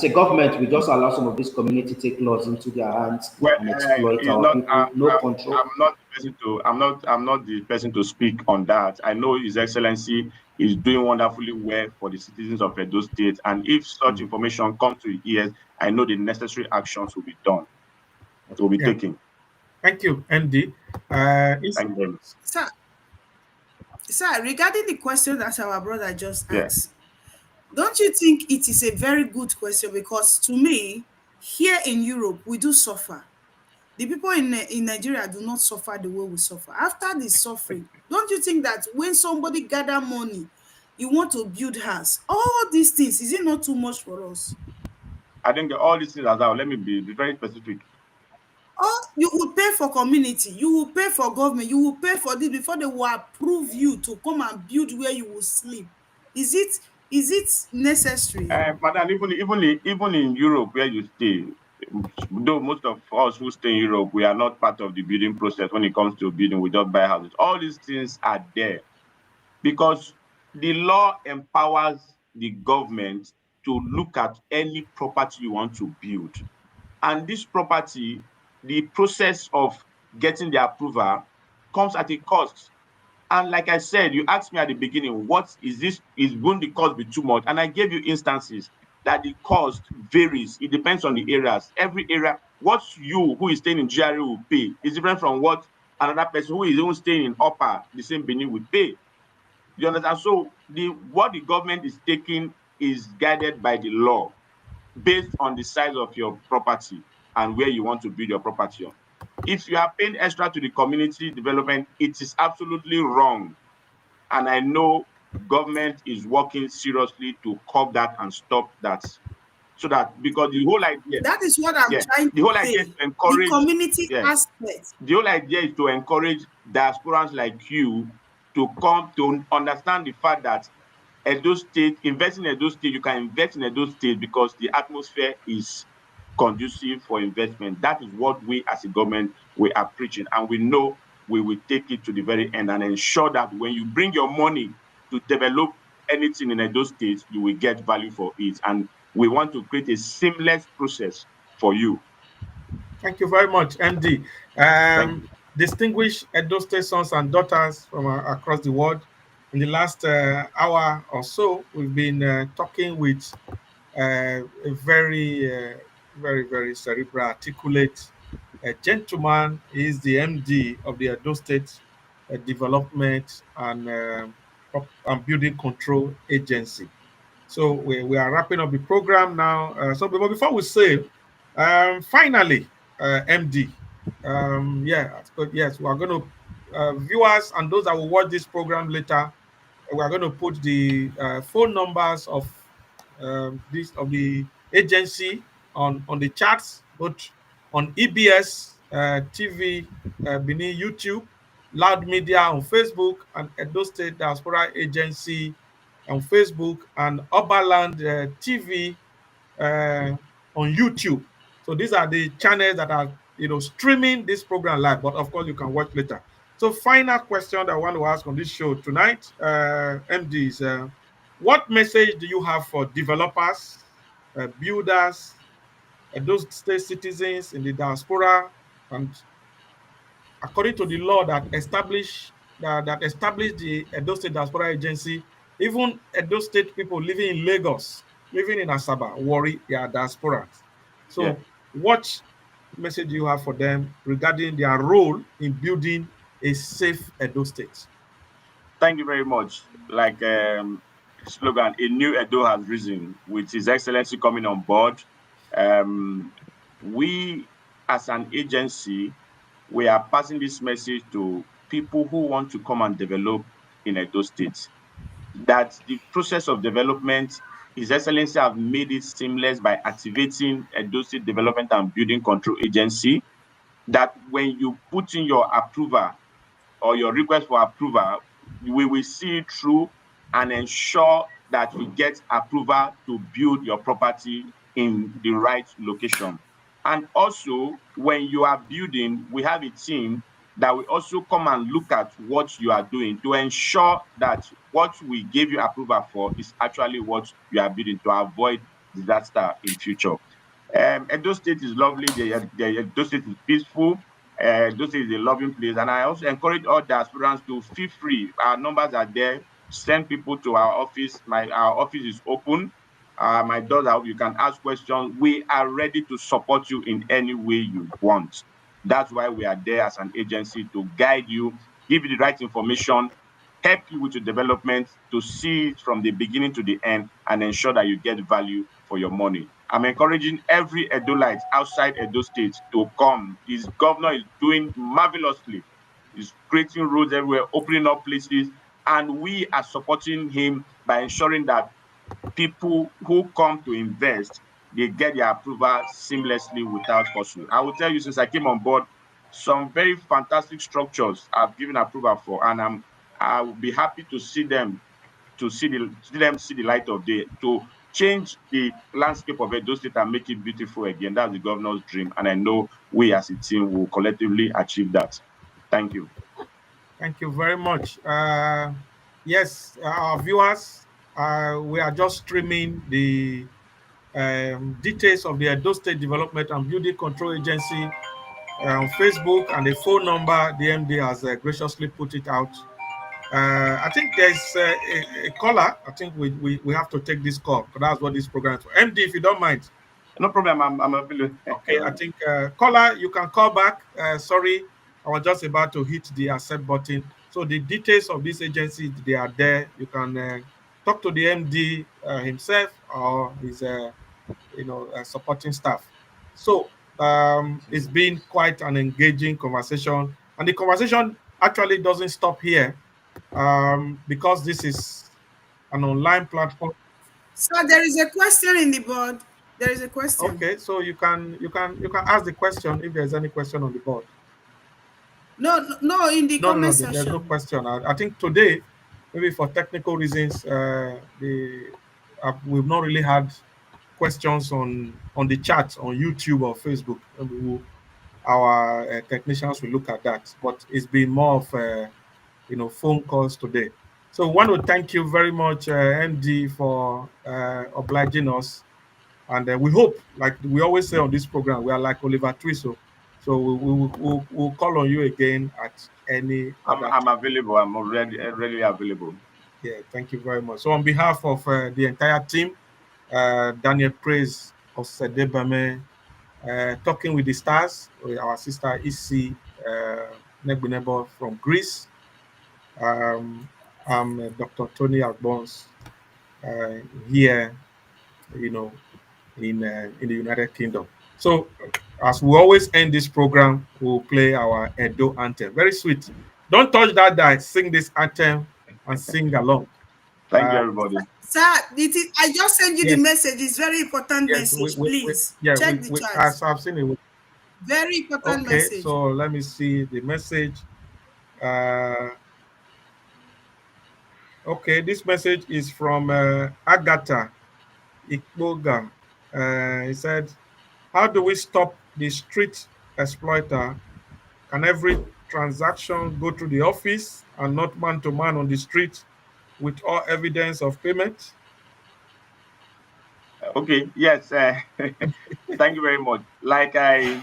S3: government, we just allow some of this community take laws into their hands and exploit our people? No control.
S2: I'm not the person to speak on that. I know His Excellency is doing wonderfully well for the citizens of Edo State, and if such information comes to his ears, I know the necessary actions will be done. It will be taken.
S1: Thank you, MD.
S2: Thank you.
S4: Sir, regarding the question that our brother just asked, don't you think it is a very good question? Because to me, here in Europe, we do suffer. The people in Nigeria do not suffer the way we suffer. After the suffering, don't you think that when somebody gather money, you want to build house, all these things, is it not too much for us?
S2: I think all these things are out. Let me be very specific.
S4: Oh, you will pay for community, you will pay for government, you will pay for this before they will approve you to come and build where you will sleep. Is it necessary?
S2: Madam, even in Europe where you stay, though most of us who stay in Europe, we are not part of the building process when it comes to building. We just buy houses. All these things are there because the law empowers the government to look at any property you want to build. And this property, the process of getting the approval comes at a cost. And like I said, you asked me at the beginning, won't the cost be too much? And I gave you instances that the cost varies. It depends on the areas. Every area, what you who is staying in GRA will pay is different from what another person who is even staying in Upper, the same Benin, will pay. You understand? So what the government is taking is guided by the law based on the size of your property and where you want to build your property on. If you are paying extra to the community development, it is absolutely wrong. And I know government is working seriously to curb that and stop that. So that, because the whole idea,
S4: that is what I'm trying
S2: the whole
S4: to
S2: idea
S4: say.
S2: is to encourage
S4: The community aspect.
S2: The whole idea is to encourage diasporans like you to come to understand the fact that Edo State, investing in Edo State, you can invest in Edo State because the atmosphere is conducive for investment. That is what we as a government, we are preaching, and we know we will take it to the very end and ensure that when you bring your money to develop anything in Edo State, you will get value for it. And we want to create a seamless process for you.
S1: Thank you very much, MD. Distinguished Edo State sons and daughters from across the world, in the last hour or so, we've been talking with a very cerebral, articulate gentleman. He is the MD of the Edo State Development and Building Control Agency. So we are wrapping up the program now. But before we say, finally, MD, yes, we are going to viewers and those that will watch this program later. We are going to put the phone numbers of the agency on the charts, both on EBS TV, Benin YouTube, Loud Media on Facebook, and Edo State Diaspora Agency on Facebook, and Oberland TV on YouTube. So these are the channels that are streaming this program live, but of course you can watch later. So final question that I want to ask on this show tonight, MD, is what message do you have for developers, builders, those state citizens in the diaspora, and according to the law that established the Edo State Diaspora Agency, even Edo State people living in Lagos, living in Asaba, Warri, they are diasporans. So what message do you have for them regarding their role in building a safe Edo State?
S2: Thank you very much. Like slogan, a new Edo has risen, with His Excellency coming on board. We, as an agency, we are passing this message to people who want to come and develop in Edo State, that the process of development, His Excellency have made it seamless by activating Edo State Development and Building Control Agency, that when you put in your approval or your request for approval, we will see it through and ensure that you get approval to build your property in the right location. And also, when you are building, we have a team that will also come and look at what you are doing to ensure that what we gave you approval for is actually what you are building, to avoid disaster in future. Edo State is lovely. The Edo State is peaceful. Edo State is a loving place. And I also encourage all diasporans to feel free. Our numbers are there. Send people to our office. Our office is open. My daughter, I hope you can ask questions. We are ready to support you in any way you want. That's why we are there as an agency, to guide you, give you the right information, help you with your development, to see it from the beginning to the end, and ensure that you get value for your money. I'm encouraging every Edolite outside Edo State to come. His governor is doing marvelously. He's creating roads everywhere, opening up places, and we are supporting him by ensuring that people who come to invest, they get their approval seamlessly without hustle. I will tell you, since I came on board, some very fantastic structures I've given approval for, and I will be happy to see them see the light of day, to change the landscape of Edo State and make it beautiful again. That's the governor's dream, and I know we as a team will collectively achieve that. Thank you.
S1: Thank you very much. Yes, our viewers, we are just streaming the details of the Edo State Development and Building Control Agency on Facebook, and the phone number the MD has graciously put it out. I think there's a caller. I think we have to take this call, because that's what this program is for. MD, if you don't mind.
S2: No problem. I'm available.
S1: Okay, I think caller, you can call back. Sorry, I was just about to hit the accept button. So the details of this agency, they are there. You can talk to the MD himself or his supporting staff. So it's been quite an engaging conversation, and the conversation actually doesn't stop here, because this is an online platform.
S4: So there is a question in the board. There is a question.
S1: Okay, so you can ask the question if there's any question on the board.
S4: No, in the comment section.
S1: There's no question. I think today, maybe for technical reasons, we've not really had questions on the chat on YouTube or Facebook. Our technicians will look at that, but it's been more of phone calls today. So I want to thank you very much, MD, for obliging us. And we hope, like we always say on this program, we are like Oliver Twist. So we'll call on you again at any.
S2: I'm available. I'm already readily available.
S1: Yeah, thank you very much. So on behalf of the entire team, Daniel Praise of Sedebame, Talking with the Stars, with our sister Isi Negbunebo from Greece. I'm Dr. Tony Agbons here, in the United Kingdom. So, as we always end this program, we'll play our Edo anthem. Very sweet. Don't touch that dial. Sing this anthem and sing along.
S2: Thank you, everybody.
S4: Sir, I just sent you the message. It's very important message. Please check the chat.
S1: I've seen it.
S4: Very important message.
S1: Okay, so let me see the message. Okay, this message is from Agatha Ikboga. He said, how do we stop the street exploiter? Can every transaction go to the office and not man to man on the street with all evidence of payment?
S2: Okay, yes. Thank you very much. Like I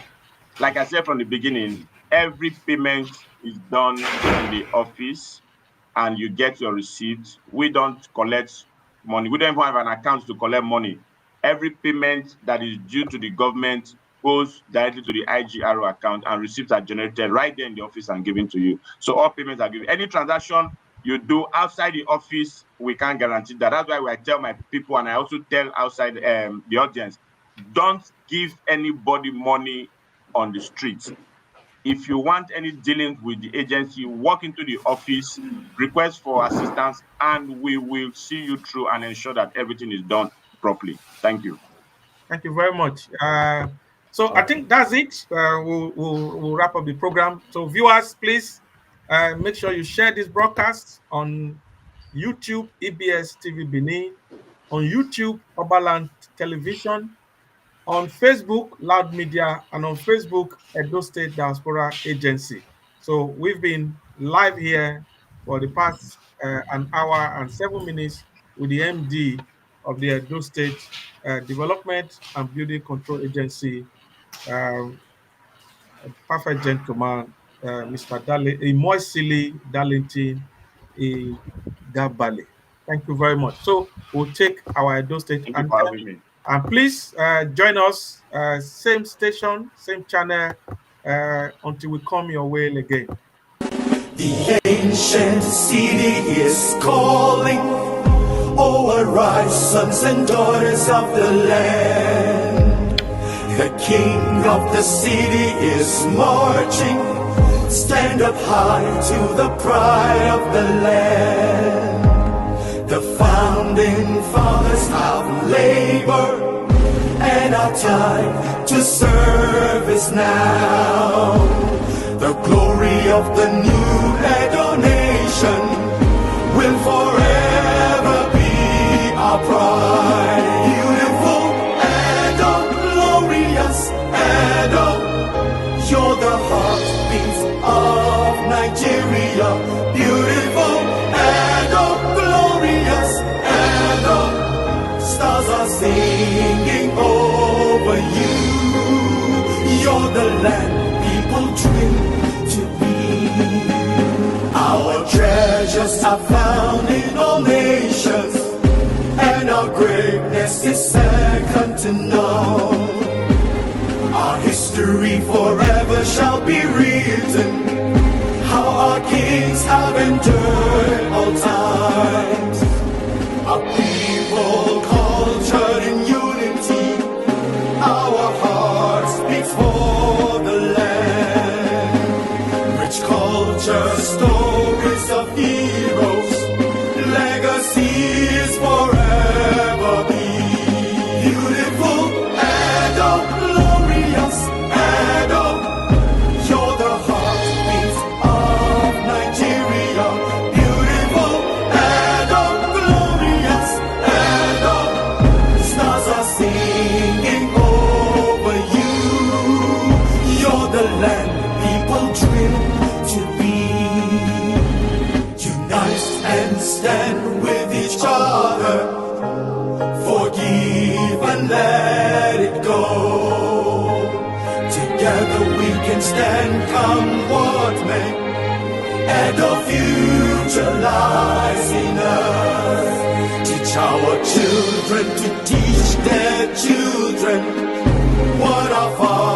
S2: said from the beginning, every payment is done in the office and you get your receipt. We don't collect money. We don't even have an account to collect money. Every payment that is due to the government goes directly to the IGRO account and receipts are generated right there in the office and given to you. So all payments are given. Any transaction you do outside the office, we can't guarantee that. That's why I tell my people, and I also tell outside the audience, don't give anybody money on the streets. If you want any dealings with the agency, walk into the office, request for assistance, and we will see you through and ensure that everything is done properly. Thank you.
S1: Thank you very much. So I think that's it. We'll wrap up the program. So viewers, please make sure you share this broadcast on YouTube, EBS TV Benin, on YouTube, Oberland Television, on Facebook, Loud Media, and on Facebook, Edo State Diaspora Agency. So we've been live here for the past an hour and 7 minutes with the MD of the Edo State Development and Building Control Agency, perfect gentleman, Mr. Moisili Darlington Gabale. Thank you very much. So we'll take our Edo State anthem. And please join us, same station, same channel, until we come your way again.
S7: The ancient city is calling. Oh, arise, sons and daughters of the land. The king of the city is marching. Stand up high to the pride of the land. The founding fathers have labored, and our time to serve is now. The glory of the new Edo nation will forever be our pride. Beautiful Edo, glorious Edo, you're the heartbeat of Nigeria. Beautiful Edo, glorious Edo, stars are singing over you. You're the land people dream to be. Our treasures are found in all nations, and our greatness is second to none. Our history forever shall be written, how our kings have endured all times. Our people cultured in unity, our hearts beat for the land. Rich culture, stories of heroes, legacy together we can stand, come what may. And the future lies in us. Teach our children to teach their children what our Father